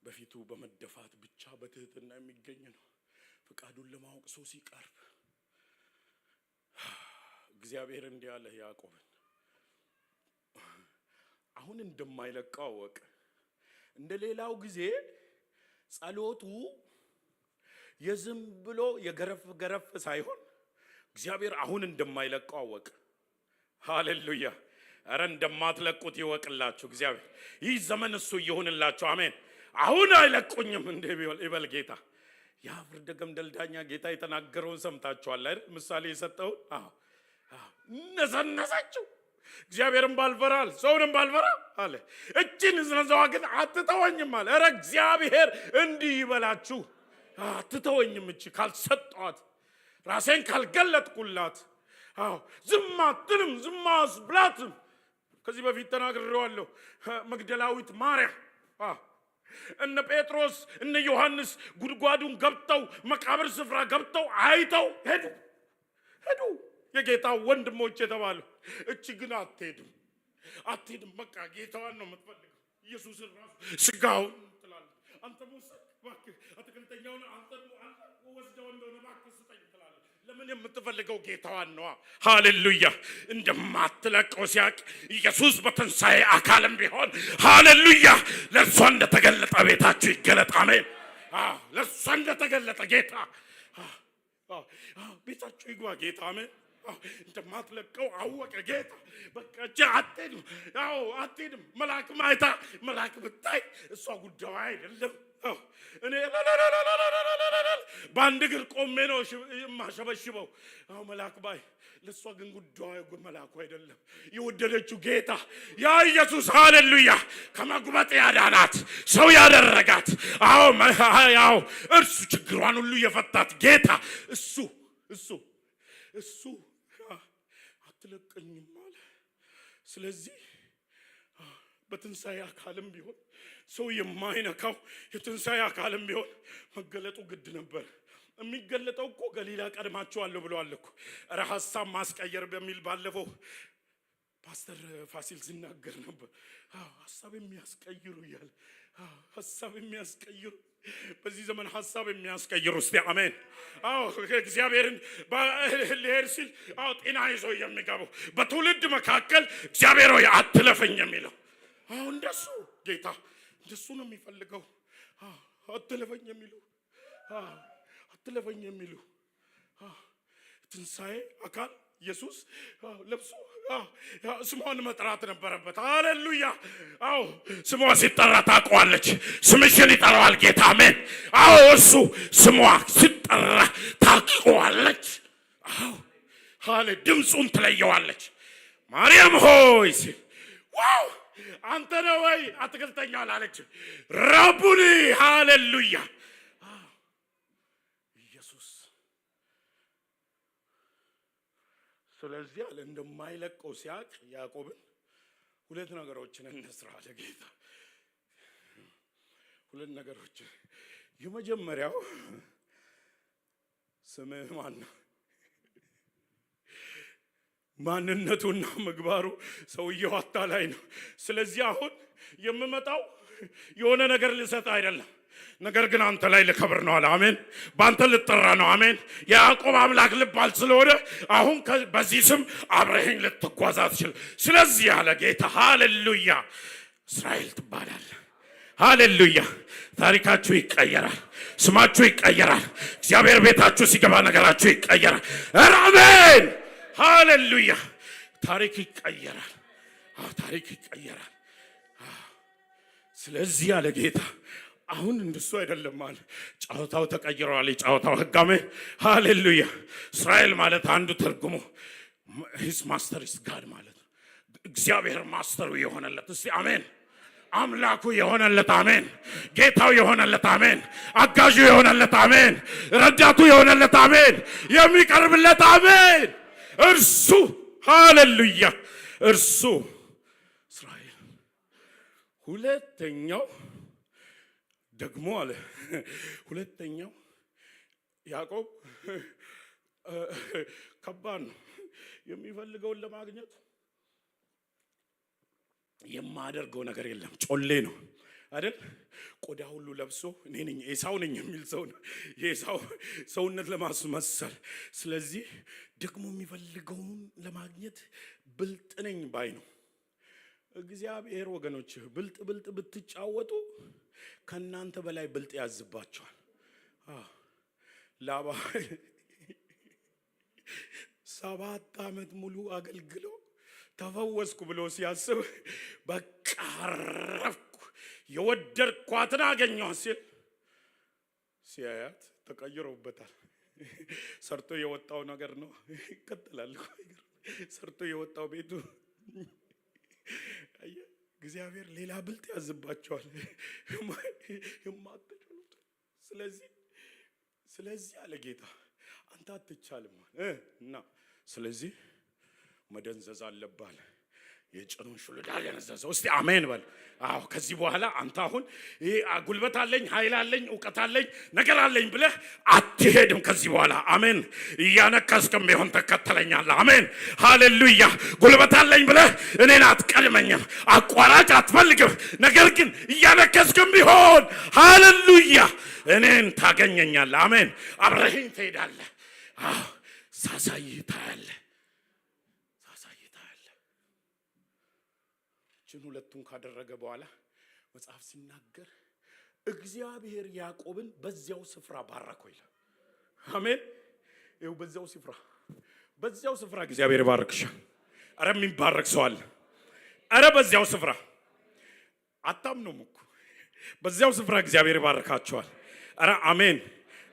በፊቱ በመደፋት ብቻ በትህትና የሚገኝ ነው። ፍቃዱን ለማወቅ ሰው ሲቀርብ እግዚአብሔር እንዲህ አለ ያዕቆብን አሁን እንደማይለቀው አወቀ። እንደሌላው ጊዜ ጸሎቱ የዝም ብሎ የገረፍ ሳይሆን እግዚአብሔር አሁን እንደማይለቀው አወቀ። ሃሌሉያ! አረ እንደማትለቁት ይወቅላችሁ እግዚአብሔር። ይህ ዘመን እሱ ይሁንላችሁ። አሜን። አሁን አይለቁኝም እንደ ይበል ጌታ። ያ ፍርደ ገምደል ዳኛ ጌታ የተናገረውን ሰምታችኋል አይደል? ምሳሌ የሰጠው ነዘነዛችሁ። እግዚአብሔርን ባልፈራል ሰውንም ባልፈራ አለ። እቺን ዝነዛዋ ግን አትተወኝም አለ። ኧረ እግዚአብሔር እንዲህ ይበላችሁ። አትተወኝም እቺ ካልሰጧት ራሴን ካልገለጥኩላት ዝም አትልም፣ ዝም አስብላትም። ከዚህ በፊት ተናግሬዋለሁ። መግደላዊት ማርያም እነ ጴጥሮስ እነ ዮሐንስ ጉድጓዱን ገብተው መቃብር ስፍራ ገብተው አይተው ሄዱ የጌታ ወንድሞች የተባሉ። እቺ ግን አትሄድም። በቃ ጌታዋን ነው የምትፈልገው። ኢየሱስን ራሱ ስጋውን ትላለች። አንተ ሙሳ እባክህ አትክልተኛውን አንተ ወስደው እንደሆነ እባክህ ስጠኝ ትላለች። ለምን የምትፈልገው ጌታዋን ነው። ሃሌሉያ! እንደማትለቀው ሲያቅ ኢየሱስ በትንሣኤ አካልም ቢሆን ሃሌሉያ ለእርሷ እንደተገለጠ ቤታችሁ ይገለጥ። አሜን። ለእርሷ እንደተገለጠ ጌታ ቤታችሁ ይግባ ጌታ። አሜን። እንደማትለቀው አወቀ ጌታ። በቃ አትሄድም። መልአክ ማይታ መልአክ ብታይ እሷ ጉዳዩ አይደለም። እኔ በአንድ እግር ቆሜ ነው የማሸበሽበው። መልአክ ባይ ለእሷ ግን ጉዳዩ መልአኩ አይደለም። የወደደችው ጌታ ያ ኢየሱስ ሃሌሉያ ከመጉበጥ ያዳናት ሰው ያደረጋት እርሱ ችግሯን ሁሉ የፈታት ጌታ እሱ አትለቀኝም አለ። ስለዚህ በትንሣኤ አካልም ቢሆን ሰው የማይነካው የትንሣኤ አካልም ቢሆን መገለጡ ግድ ነበር። የሚገለጠው እኮ ገሊላ ቀድማቸዋለሁ ብለዋል እኮ። ኧረ ሀሳብ ማስቀየር በሚል ባለፈው ፓስተር ፋሲል ሲናገር ነበር። ሀሳብ የሚያስቀይሩ እያለ ሀሳብ የሚያስቀይሩ በዚህ ዘመን ሀሳብ የሚያስቀይሩ እስቲ አሜን። እግዚአብሔርን ሊሄድ ሲል ጤና ይዞ የሚገቡ በትውልድ መካከል እግዚአብሔር ሆይ አትለፈኝ የሚለው እንደሱ ጌታ እንደሱ ነው የሚፈልገው። አትለፈኝ የሚሉ ትንሣኤ አካል ኢየሱስ ለብሶ ስሟን መጥራት ነበረበት። ሃሌሉያ! ስሟ ሲጠራ ታውቀዋለች። ስምሽን ይጠራዋል ጌታ። አሜን። እሱ ስሟ ሲጠራ ታውቀዋለች። ድምፁን ትለየዋለች። ማርያም ሆይ ሲል ዋው አንተ ነህ ወይ አትክልተኛ አላለች። ረቡኒ ሃሌሉያ ኢየሱስ። ስለዚህ አለ እንደማይለቀው ሲያቅ ያዕቆብን ሁለት ነገሮችን እንስራ አለ ጌታ። ሁለት ነገሮች። የመጀመሪያው ስምህ ማን ነው? ማንነቱና ምግባሩ ሰውየው አታላይ ነው። ስለዚህ አሁን የምመጣው የሆነ ነገር ልሰጥ አይደለም፣ ነገር ግን አንተ ላይ ልከብር ነው አለ። አሜን። በአንተ ልጠራ ነው። አሜን። የያዕቆብ አምላክ ልባል ስለሆነ አሁን በዚህ ስም አብረኸኝ ልትጓዝ አትችልም። ስለዚህ ያለ ጌታ ሃሌሉያ እስራኤል ትባላል። ሃሌሉያ ታሪካችሁ ይቀየራል፣ ስማችሁ ይቀየራል። እግዚአብሔር ቤታችሁ ሲገባ ነገራችሁ ይቀየራል። አሜን ሃሌሉያ ታሪክ ይቀየራል። ታሪክ ይቀየራል። ስለዚህ ያለ ጌታ አሁን እንደሱ አይደለም አለ። ጫውታው ተቀይሯል። ጫውታው ህግ አሜን ሃሌሉያ። እስራኤል ማለት አንዱ ትርጉሙ ሂስ ማስተር ኢስ ጋድ ማለት ነው። እግዚአብሔር ማስተሩ የሆነለት እስቲ አሜን። አምላኩ የሆነለት አሜን። ጌታው የሆነለት አሜን። አጋዡ የሆነለት አሜን። ረዳቱ የሆነለት አሜን። የሚቀርብለት አሜን። እርሱ ሃሌሉያ እርሱ እስራኤል። ሁለተኛው ደግሞ አለ ሁለተኛው ያዕቆብ ከባድ ነው። የሚፈልገውን ለማግኘት የማደርገው ነገር የለም። ጮሌ ነው አይደል? ቆዳ ሁሉ ለብሶ እኔ ነኝ ኤሳው ነኝ የሚል ሰው ነው። የኤሳው ሰውነት ለማስመሰል። ስለዚህ ደግሞ የሚፈልገውን ለማግኘት ብልጥ ነኝ ባይ ነው። እግዚአብሔር ወገኖች ብልጥ ብትጫወቱ ከናንተ በላይ ብልጥ ያዝባቸዋል። ላባ 7 ዓመት ሙሉ አገልግሎ ተፈወስኩ ብሎ ሲያስብ በቃ አረፍኩ የወደድኳትን አገኘሁ ሲል ሲያያት ተቀይሮበታል። ሰርቶ የወጣው ነገር ነው። ይከተላል። ሰርቶ የወጣው ቤቱ እግዚአብሔር ሌላ ብልጥ ያዝባቸዋል የማትችሉት። ስለዚህ አለ ጌታ አንተ አትቻልም እና ስለዚህ መደንዘዝ አለባል። የጭኑን ሹልዳ ያነዘዘው እስቲ አሜን በል። አዎ ከዚህ በኋላ አንተ አሁን ጉልበት አለኝ ኃይል አለኝ እውቀት አለኝ ነገር አለኝ ብለህ አትሄድም ከዚህ በኋላ አሜን። እያነከስክም ቢሆን ተከተለኛለህ አሜን ሃሌሉያ። ጉልበት አለኝ ብለህ እኔን አትቀድመኝም፣ አቋራጭ አትፈልግም። ነገር ግን እያነከስክም ቢሆን ሃሌሉያ እኔን ታገኘኛለህ አሜን። አብረኸኝ ትሄዳለህ። አዎ ሳሳይህ ታያለህ። ሁለቱን ካደረገ በኋላ መጽሐፍ ሲናገር እግዚአብሔር ያዕቆብን በዚያው ስፍራ ባረከው ይላል። አሜን። ይኸው በዚያው ስፍራ እግዚአብሔር ባረክሻል። አረ የሚባረክ ሰው አለ። አረ በዚያው ስፍራ አታምኑም እኮ በዚያው ስፍራ እግዚአብሔር ባረካቸዋል። አረ አሜን።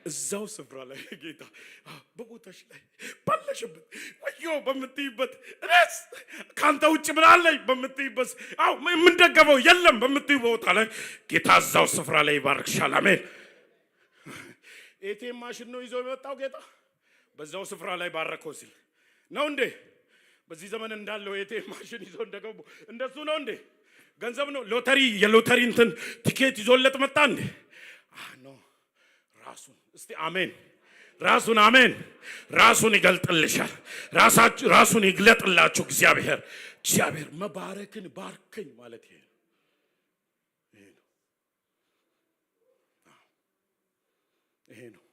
እዛው ስፍራ ላይ ጌታ በቦታሽ ላይ ባለሽበት ወዮ በምትይበት እኔስ ካንተ ውጭ ምን አለኝ በምትይበት የምንደገፈው የለም በምትይው ቦታ ላይ ጌታ እዛው ስፍራ ላይ ይባርክሻል። አሜን። ኤቲኤም ማሽን ነው ይዞ የመጣው ጌታ በዛው ስፍራ ላይ ባረከው ሲል ነው እንዴ? በዚህ ዘመን እንዳለው ኤቲኤም ማሽን ይዞ እንደገቡ እንደሱ ነው እንዴ? ገንዘብ ነው ሎተሪ የሎተሪ እንትን ቲኬት ይዞለት መጣ እንዴ? ኖ ራሱን እስቲ አሜን። ራሱን አሜን። ራሱን ይገልጥልሻል። ራሱን ይግለጥላችሁ እግዚአብሔር። መባረክን ባርከኝ ማለት ይሄ ነው። ይሄ ነው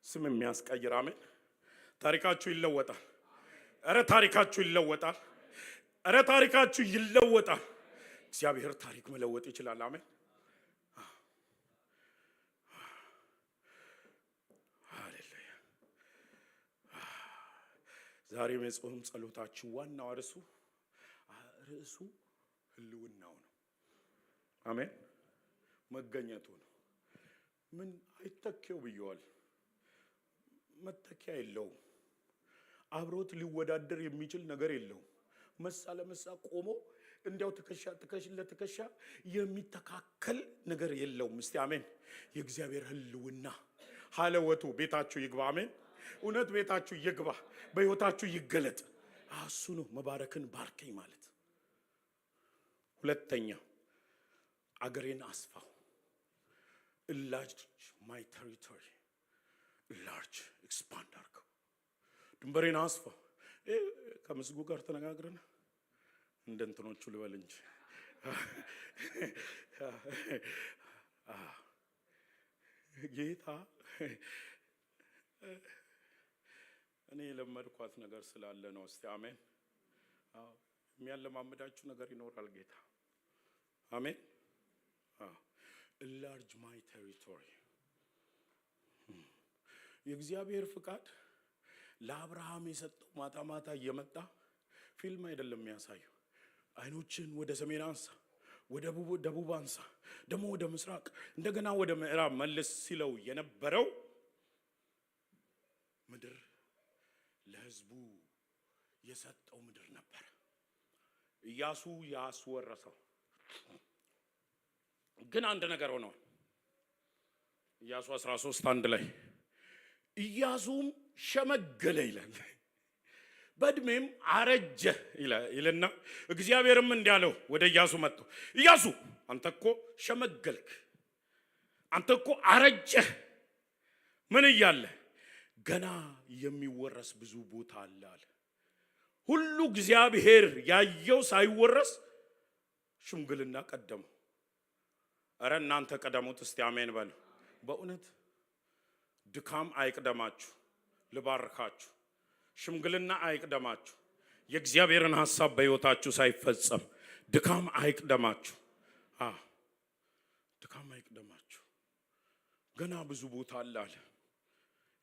ስም የሚያስቀይር አሜን። ታሪካችሁ ይለወጣል። አረ ታሪካችሁ ይለወጣል። አረ ታሪካችሁ ይለወጣል። እግዚአብሔር ታሪክ መለወጥ ይችላል። አሜን። ዛሬ የጾም ጸሎታችሁ ዋናው ርዕሱ ህልውናው ነው። አሜን። መገኘቱ ነው። ምን አይተከው ብየዋል። መተኪያ የለውም። አብሮት ሊወዳደር የሚችል ነገር የለውም። መሳ ለመሳ ቆሞ እንዲያው ትከሻ ለትከሻ የሚተካከል ነገር የለውም። እስቲ አሜን። የእግዚአብሔር ህልውና ሐለወቱ ቤታችሁ ይግባ። አሜን። እውነት ቤታችሁ ይግባ፣ በህይወታችሁ ይገለጥ። እሱ ነው መባረክን ባርከኝ ማለት። ሁለተኛ አገሬን አስፋው enlarge my territory enlarge expand አድርገው ድንበሬን አስፋው ከምስጉ ጋር ተነጋግረን እንደንተኖቹ ልበል እንጂ ጌታ እኔ ለመድኳት ነገር ስላለ ነው እስቲ አሜን የሚያለማምዳችሁ ነገር ይኖራል ጌታ አሜን enlarge my territory የእግዚአብሔር ፍቃድ ለአብርሃም የሰጠው ማታ ማታ እየመጣ ፊልም አይደለም የሚያሳየው አይኖችን ወደ ሰሜን አንሳ ወደ ደቡብ አንሳ ደሞ ወደ ምስራቅ እንደገና ወደ ምዕራብ መልስ ሲለው የነበረው ምድር ለህዝቡ የሰጠው ምድር ነበር ኢያሱ ያስወረሰው ግን አንድ ነገር ሆኖ ኢያሱ 13:1 ላይ ኢያሱም ሸመገለ ይላል በእድሜም አረጀ ይላልና እግዚአብሔርም እንዲያለው ወደ ኢያሱ መጥቶ ኢያሱ አንተኮ ሸመገልክ አንተኮ አረጀ ምን ይያለ ገና የሚወረስ ብዙ ቦታ አለ ሁሉ እግዚአብሔር ያየው ሳይወረስ ሽምግልና ቀደሙ አረ እናንተ ቀደሙት እስቲ አሜን በሉ በእውነት ድካም አይቅደማችሁ ልባርካችሁ ሽምግልና አይቅደማችሁ የእግዚአብሔርን ሐሳብ በሕይወታችሁ ሳይፈጸም ድካም አይቅደማችሁ ድካም አይቅደማችሁ ገና ብዙ ቦታ አለ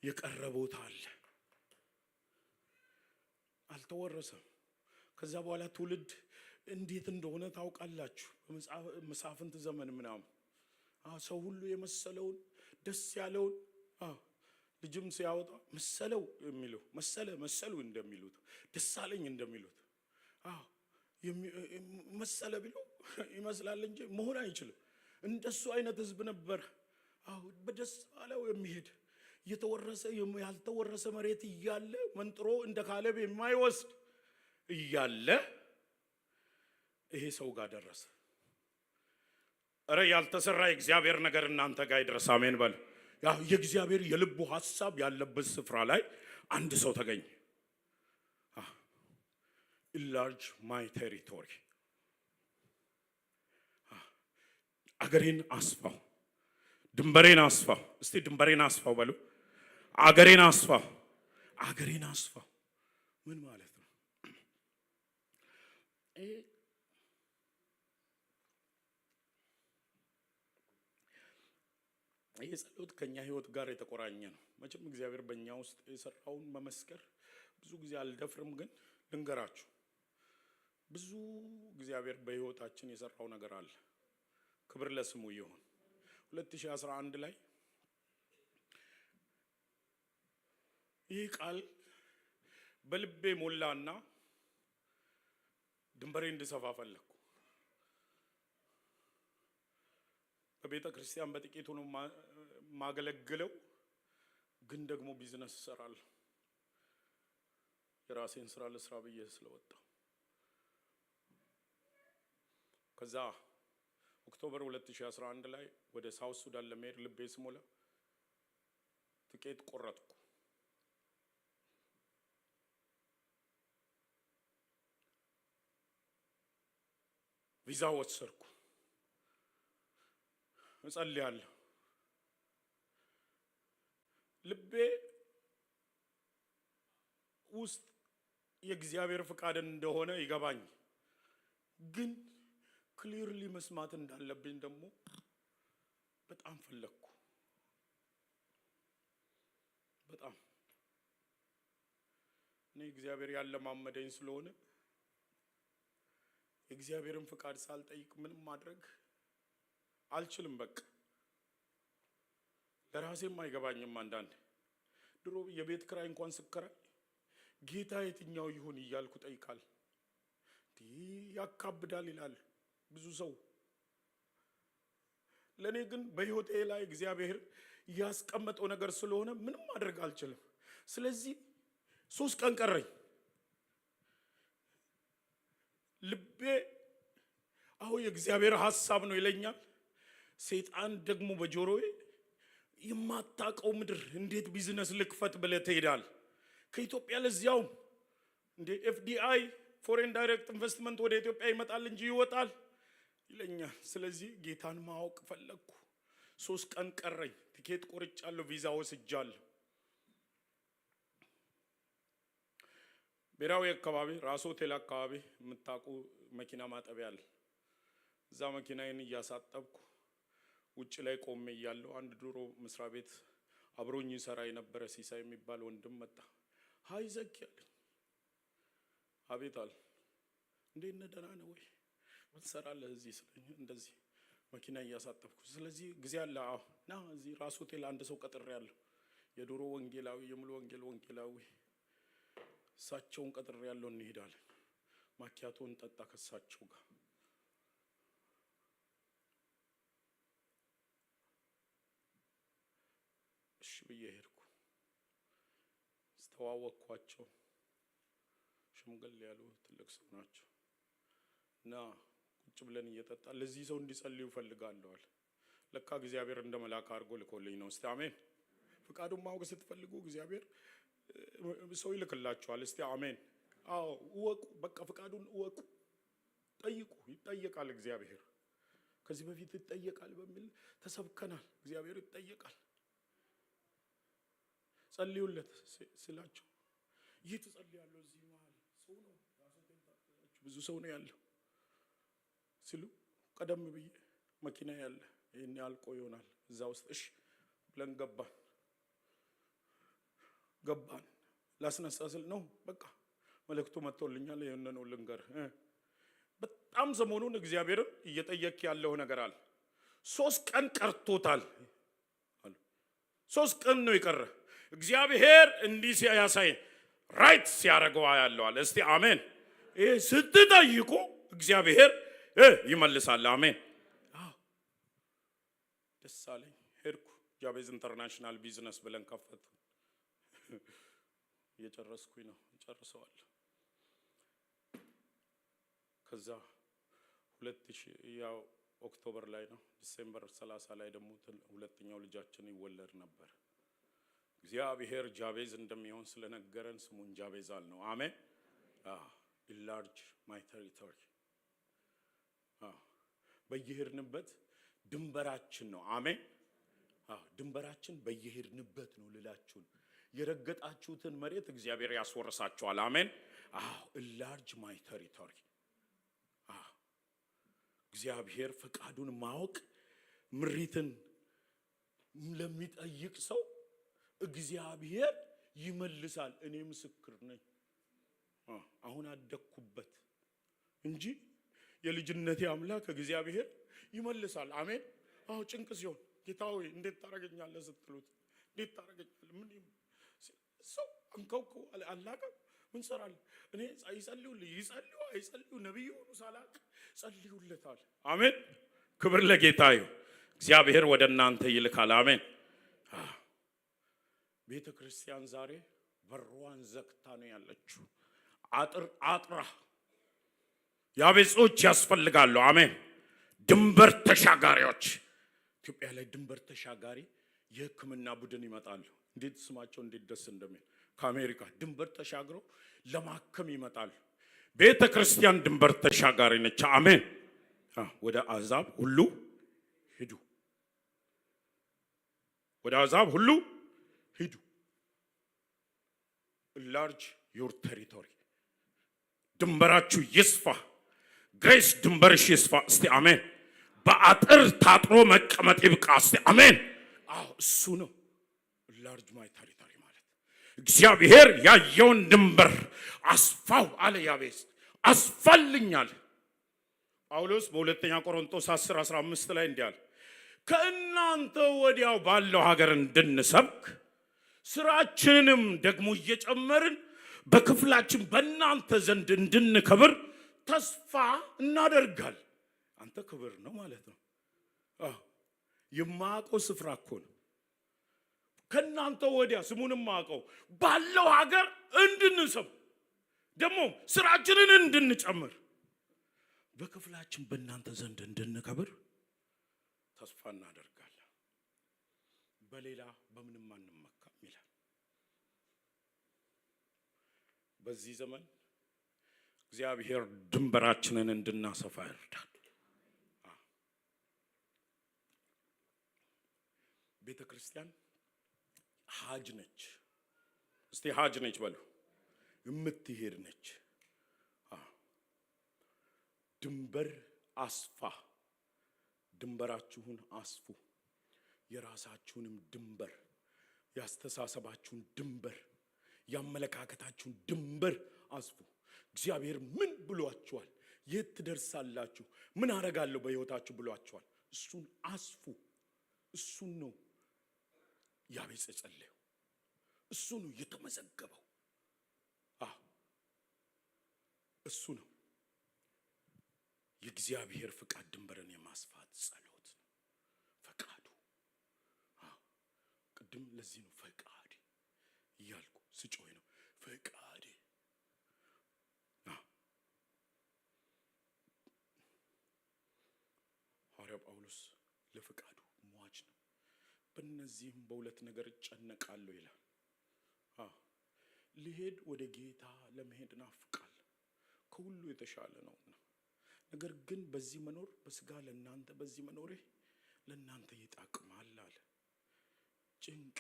የቀረ ቦታ አለ አልተወረሰም ከዛ በኋላ ትውልድ እንዴት እንደሆነ ታውቃላችሁ በመሳፍንት ዘመን ምናም ሰው ሁሉ የመሰለውን ደስ ያለውን ልጅም ሲያወጣ መሰለው የሚለው መሰሉ እንደሚሉት ደሳለኝ እንደሚሉት መሰለ ቢሉ ይመስላል እንጂ መሆን አይችልም እንደሱ አይነት ህዝብ ነበር በደስ አለው የሚሄድ የተወረሰ ያልተወረሰ መሬት ይያለ መንጥሮ እንደ ካሌብ የማይወስድ ይያለ ይሄ ሰው ጋር ደረሰ አረ ያልተሰራ የእግዚአብሔር ነገር እናንተ ጋር ይድረስ አሜን በል ያ የእግዚአብሔር የልቡ ሐሳብ ያለበት ስፍራ ላይ አንድ ሰው ተገኘ enlarge my territory አገሬን አስፋው ድንበሬን አስፋው እስቲ ድንበሬን አስፋው በሉ አገሬን አስፋው ምን ማለት ነው ይሄ ጸሎት ከኛ ህይወት ጋር የተቆራኘ ነው መቼም እግዚአብሔር በእኛ ውስጥ የሰራውን መመስከር ብዙ ጊዜ አልደፍርም ግን ልንገራችሁ ብዙ እግዚአብሔር በህይወታችን የሰራው ነገር አለ ክብር ለስሙ ይሁን 2011 ላይ ይህ ቃል በልቤ ሞላና ድንበሬ እንድሰፋ ፈለኩ በቤተ ክርስቲያን በጥቂቱ ነው ማገለግለው ግን ደግሞ ቢዝነስ እሰራለሁ የራሴን ስራ ለስራ ብዬ ስለወጣ ከዛ ኦክቶበር 2011 ላይ ወደ ሳውዝ ሱዳን ለመሄድ ልቤ ስሞላ ትኬት ቆረጥኩ ቪዛ ወሰድኩ እጸልያለሁ ልቤ ውስጥ የእግዚአብሔር ፍቃድ እንደሆነ ይገባኝ ግን ክሊርሊ መስማት እንዳለብኝ ደግሞ በጣም ፈለኩ በጣም እኔ እግዚአብሔር ያለማመደኝ ስለሆነ የእግዚአብሔርን ፍቃድ ሳልጠይቅ ምንም ማድረግ አልችልም በቃ ለራሴም አይገባኝም አንዳንድ ድሮ የቤት ክራይ እንኳን ስከራይ ጌታ የትኛው ይሁን እያልኩ ጠይቃል ያካብዳል ይላል ብዙ ሰው ለኔ ግን በህይወቴ ላይ እግዚአብሔር ያስቀመጠው ነገር ስለሆነ ምንም ማድረግ አልችልም ስለዚህ 3 ቀን ቀረኝ ልቤ አሁን የእግዚአብሔር ሐሳብ ነው ይለኛል ሰይጣን ደግሞ በጆሮዬ የማታውቀው ምድር እንዴት ቢዝነስ ልክፈት ብለህ ትሄዳለህ? ከኢትዮጵያ ለዚያው እንደ ኤፍዲአይ ፎሬን ዳይሬክት ኢንቨስትመንት ወደ ኢትዮጵያ ይመጣል እንጂ ይወጣል ይለኛል። ስለዚህ ጌታን ማወቅ ፈለግኩ። 3 ቀን ቀረኝ። ቲኬት ቆርጫለሁ፣ ቪዛ ወስጃለሁ። ብሔራዊ አካባቢ ራስ ሆቴል አካባቢ የምታውቁ መኪና ማጠቢያ አለ። እዛ መኪናዬን እያሳጠብኩ ውጭ ላይ ቆሜ እያለሁ አንድ ድሮ መስሪያ ቤት አብሮኝ ይሰራ የነበረ ሲሳይ የሚባል ወንድም መጣ። ሃይ ዘኪ አለኝ። አቤት አለ። እንዴት ነህ? ደህና ነህ ወይ? ምን ትሰራለህ እዚህ? ስለኝ እንደዚህ መኪና እያሳጠብኩ። ስለዚህ ጊዜ አለ? አዎ። ና እዚህ ራስ ሆቴል አንድ ሰው ቀጥሬያለሁ። የድሮ ወንጌላዊ የሙሉ ወንጌል ወንጌላዊ እሳቸውን ቀጥሬያለሁ። እንሄዳለን። ማኪያቶን ጠጣ ከሳቸው ጋር። እሺ ብዬ ሄድኩ። ስተዋወቅኳቸው ሽምገል ያሉ ትልቅ ሰው ናቸው እና ቁጭ ብለን እየጠጣ ለዚህ ሰው እንዲጸልዩ ፈልጋለሁ አለ። ለካ እግዚአብሔር እንደ መልአክ አድርጎ ልኮልኝ ነው። እስቲ አሜን። ፍቃዱን ማወቅ ስትፈልጉ እግዚአብሔር ሰው ይልክላችኋል። እስቲ አሜን። አዎ እወቁ። በቃ ፍቃዱን እወቁ። ጠይቁ። ይጠየቃል እግዚአብሔር። ከዚህ በፊት ይጠየቃል በሚል ተሰብከናል። እግዚአብሔር ይጠየቃል። ጸልዩለት ስላቸው ይህ ትጸልያለሁ እዚህ መሀል ሰው ነው ብዙ ሰው ነው ያለው ሲሉ ቀደም ብዬ መኪና ያለ ይሄን ያልቆ ይሆናል እዛ ውስጥ እሺ ብለን ገባን። ላስነሳ ስል ነው በቃ መልእክቱ መጥቶልኛል። ይሄን ነው ልንገር። በጣም ሰሞኑን እግዚአብሔርን እየጠየቅ ያለው ነገር አለ። 3 ቀን ቀርቶታል አሉ። 3 ቀን ነው የቀረ። እግዚአብሔር እንዲህ ሲያሳይ ራይት ሲያደርገው ያለው አለ። እስቲ አሜን። ይሄ ስትጠይቁ እግዚአብሔር ይመልሳል። አሜን። አዎ ደስ አለኝ። ሄድኩ። ጃቤዝ ኢንተርናሽናል ቢዝነስ ብለን ከፈቱ። እየጨረስኩኝ ነው፣ ጨርሰዋለሁ። ከዛ 2000 ያው ኦክቶበር ላይ ነው፣ ዲሴምበር 30 ላይ ደግሞ ሁለተኛው ልጃችን ይወለድ ነበር። እግዚአብሔር ጃቤዝ እንደሚሆን ስለነገረን ስሙን ጃቤዝ አልነው። አሜን። ኢንላርጅ ማይ ቴሪቶሪ። በየሄድንበት ድንበራችን ነው። አሜን። ድንበራችን በየሄድንበት ነው ልላችሁ። የረገጣችሁትን መሬት እግዚአብሔር ያስወርሳችኋል። አሜን። ኢንላርጅ ማይ ቴሪቶሪ። እግዚአብሔር ፈቃዱን ማወቅ ምሪትን ለሚጠይቅ ሰው እግዚአብሔር ይመልሳል። እኔ ምስክር ነኝ። አሁን አደኩበት እንጂ የልጅነቴ አምላክ እግዚአብሔር ይመልሳል። አሜን። ጭንቅ ሲሆን ጌታ ሆይ እንዴት ታረጋኛለህ ስትሉት እንዴት ታረጋኛለህ? ምን ሰው አንከውኩ አላቀ ምን ሰራል? እኔ ይጸልዩ አይጸልዩ ነብዩ ሆኖ ሳላቅ ጸልዩለታል። አሜን። ክብር ለጌታ ይሁን። እግዚአብሔር ወደ እናንተ ይልካል። አሜን። ቤተ ክርስቲያን ዛሬ በሯን ዘግታ ነው ያለችው። አጥራ ያቤጾች ያስፈልጋሉ። አሜን። ድንበር ተሻጋሪዎች ኢትዮጵያ ላይ ድንበር ተሻጋሪ የሕክምና ቡድን ይመጣሉ። እንዴት ስማቸው እንዴት ደስ እንደሚል ከአሜሪካ ድንበር ተሻግረው ለማከም ይመጣሉ። ቤተ ክርስቲያን ድንበር ተሻጋሪ ነች። አሜን። ወደ አሕዛብ ሁሉ ሂዱ፣ ወደ አሕዛብ ሁሉ ሂዱ። ኢንላርጅ ዮር ቴሪቶሪ። ድንበራችሁ ይስፋ። ግሬስ ድንበርሽ ይስፋ። እስቲ አሜን። በአጥር ታጥሮ መቀመጥ ይብቃ። እስቲ አሜን። እሱ ነው ኢንላርጅ ማይ ቴሪቶሪ ማለት። እግዚአብሔር ያየውን ድንበር አስፋው አለ ያቤዝ። አስፋልኛል። ጳውሎስ በሁለተኛ ቆሮንቶስ 10:15 ላይ እንዲህ አለ፣ ከእናንተ ወዲያው ባለው ሀገር እንድንሰብክ ስራችንንም ደግሞ እየጨመርን በክፍላችን በእናንተ ዘንድ እንድንከብር ተስፋ እናደርጋል። አንተ ክብር ነው ማለት ነው። የማያውቀው ስፍራ እኮ ነው። ከእናንተ ወዲያ ስሙንም ማውቀው ባለው ሀገር እንድንሰብክ ደግሞ ስራችንን እንድንጨምር በክፍላችን በእናንተ ዘንድ እንድንከብር ተስፋ እናደርጋለን። በሌላ በምንም አንመካም ይላል። በዚህ ዘመን እግዚአብሔር ድንበራችንን እንድናሰፋ ይርዳል። ቤተ ክርስቲያን ሀጅ ነች። እስቲ ሀጅ ነች በሉ። የምትሄድ ነች። ድንበር አስፋ። ድንበራችሁን አስፉ። የራሳችሁንም ድንበር፣ ያስተሳሰባችሁን ድንበር፣ ያመለካከታችሁን ድንበር አስፉ። እግዚአብሔር ምን ብሏችኋል? የት ትደርሳላችሁ? ምን አረጋለሁ በሕይወታችሁ ብሏችኋል? እሱን አስፉ። እሱን ነው ያቤጽ ጸለየው። እሱ ነው የተመዘገበው። እሱ ነው የእግዚአብሔር ፍቃድ። ድንበርን የማስፋት ጸሎት ፈቃዱ። ቅድም ለዚህ ነው ፈቃድ እያልኩ ስጮህ ነው ፈቃድ። ሐዋርያው ጳውሎስ ለፈቃዱ ሟች ነው። በእነዚህም በሁለት ነገር እጨነቃለሁ ይላል። ልሄድ ወደ ጌታ ለመሄድ ናፍቃለሁ፣ ከሁሉ የተሻለ ነውና። ነገር ግን በዚህ መኖር በስጋ ለእናንተ በዚህ መኖሬ ለእናንተ ይጠቅማል አለ። ጭንቅ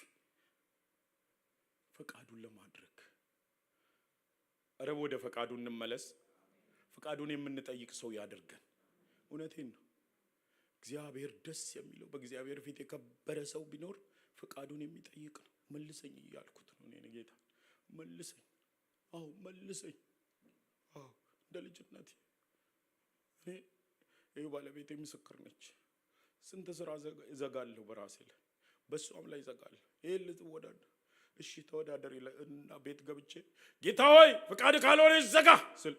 ፈቃዱን ለማድረግ። ኧረ ወደ ፈቃዱ እንመለስ። ፈቃዱን የምንጠይቅ ሰው ያደርገን። እውነቴን ነው። እግዚአብሔር ደስ የሚለው በእግዚአብሔር ፊት የከበረ ሰው ቢኖር ፈቃዱን የሚጠይቅ ነው። መልሰኝ እያልኩት ነው እኔ ጌታ መልሰኝ። መልሰኝ። እንደ ልጅነቴ እኔ ይሄ ባለቤቴ ምስክር ነች። ስንት ስራ ዘጋለሁ በራሴ ላይ፣ በሷም ላይ ዘጋለሁ። ይሄ ልትወዳደር እሺ ተወዳደር እና ቤት ገብቼ ጌታ ሆይ ፈቃድ ካልሆነ ይዘጋ ስል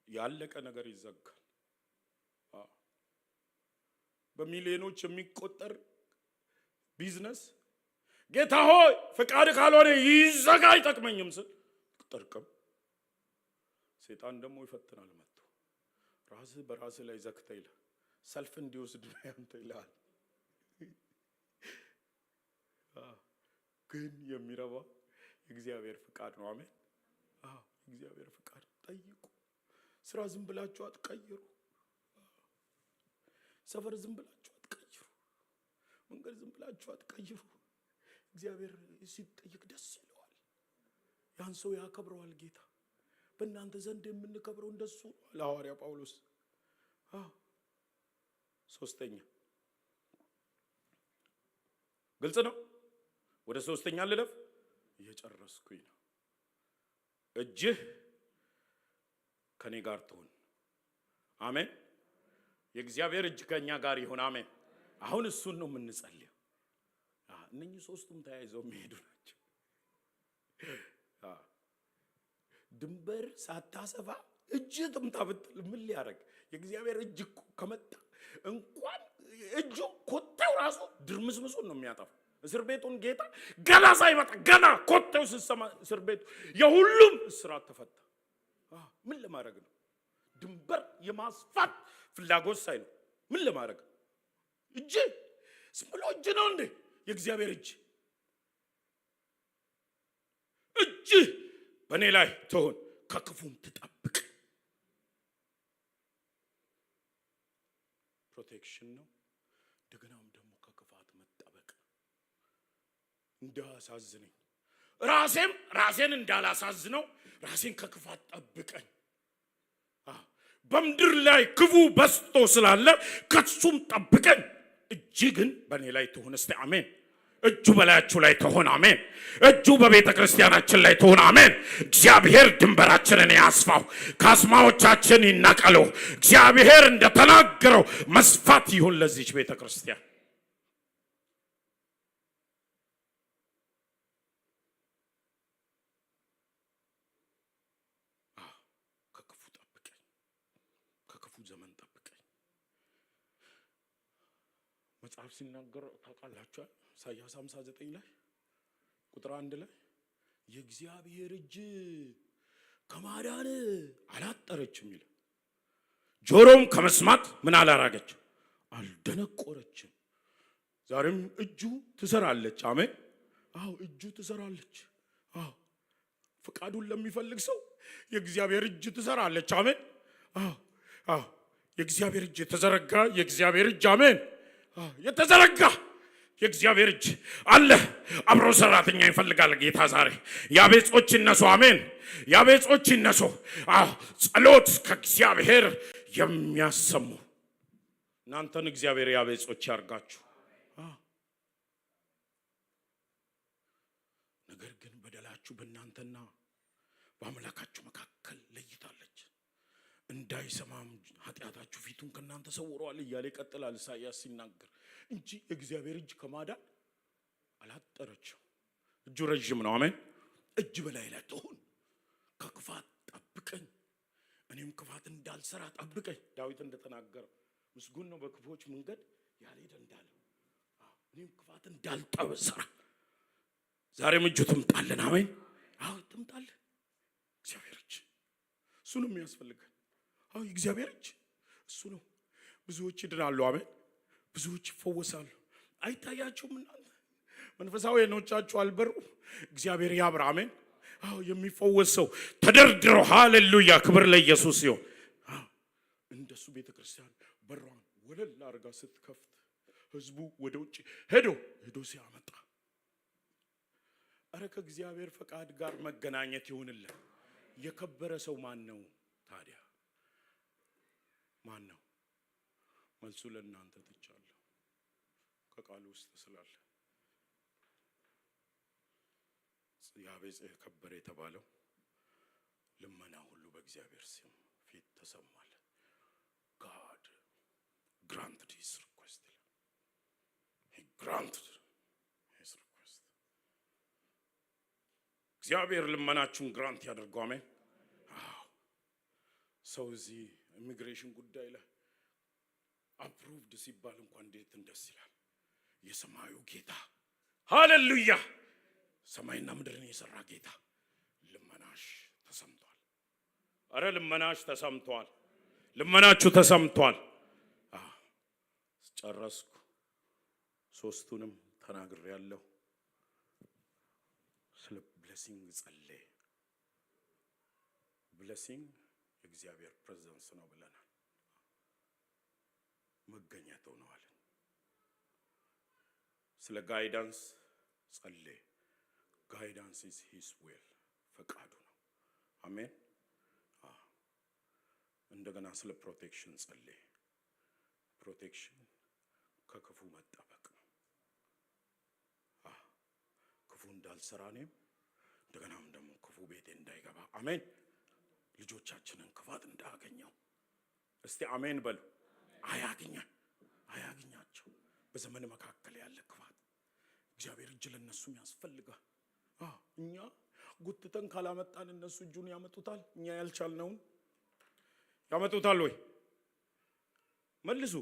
ያለቀ ነገር ይዘጋል። በሚሊዮኖች የሚቆጠር ቢዝነስ ጌታ ሆይ ፈቃድ ካልሆነ ይዘጋ አይጠቅመኝም ስል ጠርቅም። ሰይጣን ደግሞ ይፈትናል መጥቶ ራስህ በራስህ ላይ ዘግተህ ይላል። ሰልፍ እንዲወስድ ነው ያንተ ይላል። ግን የሚረባ የእግዚአብሔር ፍቃድ ነው። አሜን። የእግዚአብሔር ፍቃድ ጠይቁ። ስራ ዝም ብላችሁ አትቀይሩ። ሰፈር ዝም ብላችሁ አትቀይሩ። መንገድ ዝም ብላችሁ አትቀይሩ። እግዚአብሔር ሲጠይቅ ደስ ይለዋል። ያን ሰው ያከብረዋል ጌታ። በእናንተ ዘንድ የምንከብረው እንደሱ ለሐዋርያ ጳውሎስ። ሶስተኛ ግልጽ ነው። ወደ ሶስተኛ ልለፍ፣ እየጨረስኩኝ ነው። እጅህ ከኔ ጋር ትሁን። አሜን። የእግዚአብሔር እጅ ከኛ ጋር ይሁን። አሜን። አሁን እሱን ነው የምንጸልየው። እነኚህ ሶስቱም ተያይዘው የሚሄዱ ናቸው። ድንበር ሳታሰፋ እጅ ትምታ ብትል ምን ሊያደርግ? የእግዚአብሔር እጅ ከመጣ እንኳን እጁ ኮቴው ራሱ ድርምስምሱን ነው የሚያጠፋው። እስር ቤቱን ጌታ ገና ሳይመጣ ገና ኮቴው ሲሰማ እስር ቤቱ የሁሉም እስራት ተፈታ። ምን ለማድረግ ነው? ድንበር የማስፋት ፍላጎት ሳይኖር ምን ለማድረግ ነው? እጅ ዝም ብሎ እጅ ነው እንዴ? የእግዚአብሔር እጅ በእኔ ላይ ትሆን፣ ከክፉም ትጠብቅ። ፕሮቴክሽን ነው። እንደገናም ደግሞ ከክፋት መጠበቅ። እንዳያሳዝነኝ ራሴን እንዳላሳዝነው ራሴን ከክፋት ጠብቀኝ። በምድር ላይ ክፉ በዝቶ ስላለ ከሱም ጠብቀኝ። እጅ ግን በእኔ ላይ ትሆን። እስቲ አሜን። እጁ በላያችሁ ላይ ትሆን። አሜን። እጁ በቤተ ክርስቲያናችን ላይ ትሆን። አሜን። እግዚአብሔር ድንበራችንን ያስፋው፣ ካስማዎቻችን ይነቀሉ። እግዚአብሔር እንደተናገረው መስፋት ይሁን ለዚች ቤተ ክርስቲያን። ከክፉ ጠብቀኝ፣ ከክፉ ዘመን ጠብቀኝ። መጽሐፍ ሲናገር ታውቃላችሁ። ኢሳይያስ 59 ላይ ቁጥር 1 ላይ የእግዚአብሔር እጅ ከማዳን አላጠረችም ይላል። ጆሮም ከመስማት ምን አላራገች? አልደነቆረችም። ዛሬም እጁ ትሰራለች። አሜን። አዎ እጁ ትሰራለች። አዎ ፍቃዱን ለሚፈልግ ሰው የእግዚአብሔር እጅ ትሰራለች። አሜን። አዎ የእግዚአብሔር እጅ የተዘረጋ የእግዚአብሔር እጅ አሜን። የተዘረጋ የእግዚአብሔር እጅ አለ። አብሮ ሰራተኛ ይፈልጋል ጌታ ዛሬ። ያቤጾች ይነሱ። አሜን። ያቤጾች ይነሱ። ጸሎት ከእግዚአብሔር የሚያሰሙ እናንተን እግዚአብሔር ያቤጾች ያርጋችሁ። ነገር ግን በደላችሁ በእናንተና በአምላካችሁ መካከል ለይታለች፣ እንዳይሰማም ኃጢአታችሁ ፊቱን ከእናንተ ሰውሯል እያለ ይቀጥላል ኢሳይያስ ሲናገር እንጂ የእግዚአብሔር እጅ ከማዳን አላጠረችው። እጁ ረጅም ነው። አሜን። እጅ በላይ ላይ ትሁን። ከክፋት ጠብቀኝ እኔም ክፋት እንዳልሰራ ጠብቀኝ። ዳዊት እንደተናገረው ምስጉን ነው በክፎች መንገድ ያልሄደ እንዳለ እኔም ክፋት እንዳልጠበሰራ ዛሬም እጁ ትምጣልን። አሜን። አዎ ትምጣልን። እግዚአብሔር እጅ እሱ ነው የሚያስፈልገን። አዎ እግዚአብሔር እጅ እሱ ነው። ብዙዎች ይድናሉ። አሜን። ብዙዎች ይፈወሳሉ። አይታያችሁም? እናንተ መንፈሳዊ ዓይኖቻችሁ አልበሩ? እግዚአብሔር ያብራ። አሜን። አዎ የሚፈወስ ሰው ተደርድሮ ሃሌሉያ ክብር ለኢየሱስ ይሁን። አዎ እንደሱ ቤተክርስቲያን በሯን ወለል አድርጋ ስትከፍት ህዝቡ ወደ ውጭ ሄዶ ሲያመጣ አረ ከእግዚአብሔር ፈቃድ ጋር መገናኘት ይሁንልን። የከበረ ሰው ማን ነው ታዲያ? ማን ነው? መልሱ ለእናንተ ትቻለሁ ከቃሉ ውስጥ ስላለ። ያቤጽ የከበረ የተባለው ልመና ሁሉ በእግዚአብሔር ስም ፊት ተሰማለ። God granted his request. He granted his request. እግዚአብሔር ልመናችሁን ግራንት ያደርገው። አሜን። ሰው እዚህ ኢሚግሬሽን ጉዳይ ላይ አፕሩቭድ ሲባል እንኳን እንዴት እንደስ ይላል። የሰማዩ ጌታ ሃሌሉያ ሰማይና ምድርን የሰራ ጌታ ልመናሽ ተሰምቷል። አረ ልመናሽ ተሰምቷል። ልመናችሁ ተሰምቷል። ጨረስኩ። ሶስቱንም ተናግሬያለሁ። ስለ ብሌሲንግ ጸልይ። ብሌሲንግ የእግዚአብሔር ፕሬዘንስ ነው ብለናል። መገኘት ነው አለ። ስለ ጋይዳንስ ጸልይ። ጋይዳንስ is his will ፈቃዱ ነው። አሜን። እንደገና ስለ ፕሮቴክሽን ጸልይ። ፕሮቴክሽን ከክፉ መጠበቅ ነው። ክፉ እንዳልሰራ እኔም እንደገናም ደግሞ ክፉ ቤቴ እንዳይገባ አሜን። ልጆቻችንን ክፋት እንዳያገኘው እስቲ አሜን በሉ። አያገኛቸው። በዘመን መካከል ያለ ክፋት እግዚአብሔር እጅ ለነሱ ያስፈልጋል። እኛ ጉትተን ካላመጣን እነሱ እጁን ያመጡታል። እኛ ያልቻልነውን ያመጡታል ወይ? መልሱ።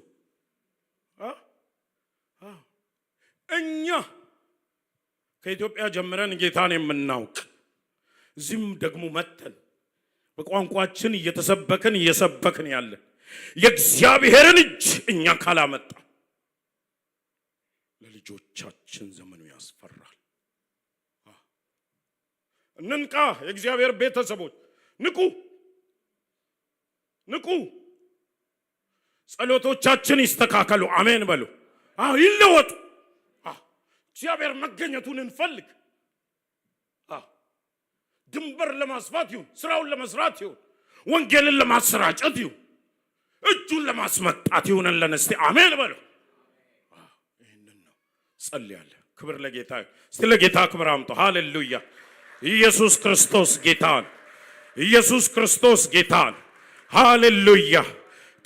እኛ ከኢትዮጵያ ጀምረን ጌታን የምናውቅ እዚህም ደግሞ መተን በቋንቋችን እየተሰበከን እየሰበክን ያለን የእግዚአብሔርን እጅ እኛ ካላመጣ ለልጆቻችን ዘመኑ ያስፈራል። እንንቃ። የእግዚአብሔር ቤተሰቦች ንቁ። ጸሎቶቻችን ይስተካከሉ። አሜን በሉ። ይለወጡ። እግዚአብሔር መገኘቱን እንፈልግ። ድንበር ለማስፋት ይሁን፣ ስራውን ለመስራት ይሁን፣ ወንጌልን ለማሰራጨት ይሁን፣ እጁን ለማስመጣት ይሁንልን። እስቲ አሜን በሉ። ይሄንን ነው ጸልያለሁ። ክብር ለጌታ። እስቲ ለጌታ ክብር አምጡ። ሃሌሉያ። ኢየሱስ ክርስቶስ ጌታን፣ ኢየሱስ ክርስቶስ ጌታን። ሃሌሉያ።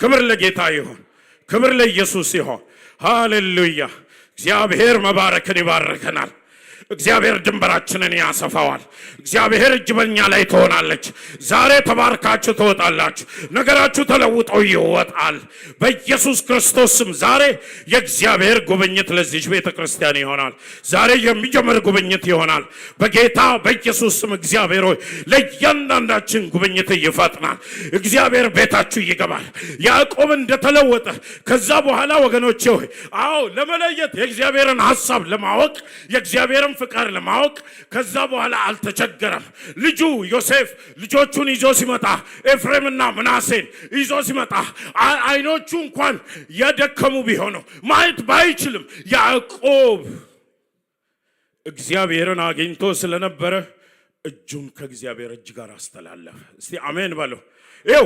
ክብር ለጌታ ይሁን፣ ክብር ለኢየሱስ ይሁን። ሃሌሉያ። እግዚአብሔር መባረክን ይባርከናል። እግዚአብሔር ድንበራችንን ያሰፋዋል። እግዚአብሔር እጅ በእኛ ላይ ትሆናለች። ዛሬ ተባርካችሁ ትወጣላችሁ። ነገራችሁ ተለውጦ ይወጣል በኢየሱስ ክርስቶስ ስም። ዛሬ የእግዚአብሔር ጉብኝት ለዚህ ቤተ ክርስቲያን ይሆናል። ዛሬ የሚጀምር ጉብኝት ይሆናል በጌታ በኢየሱስ ስም። እግዚአብሔር ሆይ ለእያንዳንዳችን ጉብኝት ይፈጥናል። እግዚአብሔር ቤታችሁ ይገባል። ያዕቆብ እንደተለወጠ ከዛ በኋላ ወገኖቼ ሆይ አዎ ለመለየት የእግዚአብሔርን ሐሳብ ለማወቅ የእግዚአብሔርን ፍቃድ ለማወቅ ከዛ በኋላ አልተቸገረም። ልጁ ዮሴፍ ልጆቹን ይዞ ሲመጣ ኤፍሬምና ምናሴን ይዞ ሲመጣ አይኖቹ እንኳን ያደከሙ ቢሆኑ ማየት ባይችልም ያዕቆብ እግዚአብሔርን አግኝቶ ስለነበረ እጁን ከእግዚአብሔር እጅ ጋር አስተላለፈ። እስቲ አሜን በሉ። ይው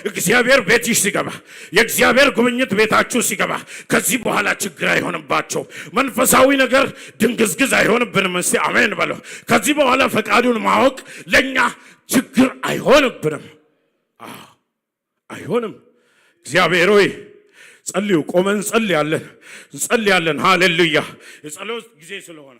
እግዚአብሔር ቤትሽ ሲገባ የእግዚአብሔር ጉብኝት ቤታችሁ ሲገባ ከዚህ በኋላ ችግር አይሆንባቸው። መንፈሳዊ ነገር ድንግዝግዝ አይሆንብንም። እስቲ አሜን በሉ። ከዚህ በኋላ ፈቃዱን ማወቅ ለኛ ችግር አይሆንብንም። አይሆንም። እግዚአብሔር ሆይ ጸልዩ። ቆመን እንጸልያለን። ሃሌሉያ። የጸሎት ጊዜ ስለሆነ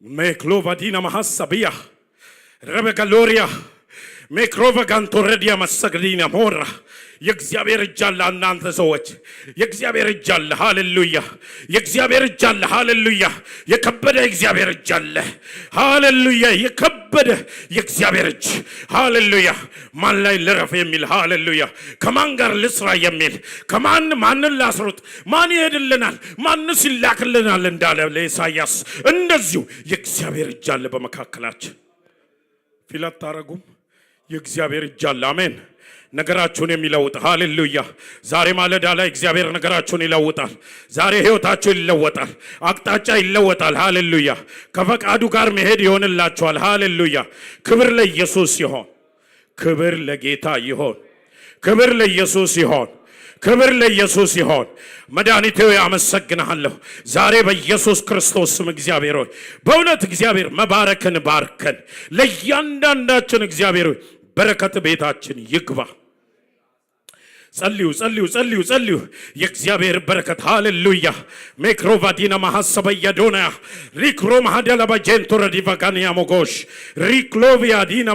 Meklovadina mahasabia Rebegaloria Mekrovagantoredia masagdina mora የእግዚአብሔር እጅ አለ። እናንተ ሰዎች የእግዚአብሔር እጅ አለ። ሃሌሉያ። የእግዚአብሔር እጅ አለ። ሃሌሉያ። የከበደ የእግዚአብሔር እጅ አለ። ሃሌሉያ። የከበደ የእግዚአብሔር እጅ ሃሌሉያ። ማን ላይ ልረፍ የሚል ሃሌሉያ። ከማን ጋር ልስራ የሚል ማንን ላስሩት፣ ማን ይሄድልናል፣ ማንስ ይላክልናል እንዳለ ለኢሳይያስ እንደዚሁ የእግዚአብሔር እጅ አለ በመካከላችን። ፊላት ታረጉም የእግዚአብሔር እጅ አለ። አሜን። ነገራችሁን የሚለውጥ ሃሌሉያ። ዛሬ ማለዳ ላይ እግዚአብሔር ነገራችሁን ይለውጣል። ዛሬ ህይወታችሁ ይለወጣል። አቅጣጫ ይለወጣል። ሃሌሉያ። ከፈቃዱ ጋር መሄድ ይሆንላችኋል። ሃሌሉያ። ክብር ለኢየሱስ ይሁን። ክብር ለጌታ ይሁን። ክብር ለኢየሱስ ይሁን። ክብር ለኢየሱስ ይሁን። መድኃኒቴ ሆይ አመሰግንሃለሁ። ዛሬ በኢየሱስ ክርስቶስ ስም እግዚአብሔር ሆይ በእውነት እግዚአብሔር መባረክን ባርከን። ለእያንዳንዳችን እግዚአብሔር ሆይ በረከት ቤታችን ይግባ። ጸልዩ። የእግዚአብሔር በረከት ሃሌሉያ። ሜክሮቫዲና ማሐሰበያ ዶና ሪክሮ ማሐደላ ባጀንቶ ረዲቫጋኒያ ሞጎሽ ሪክሎቪያ ዲና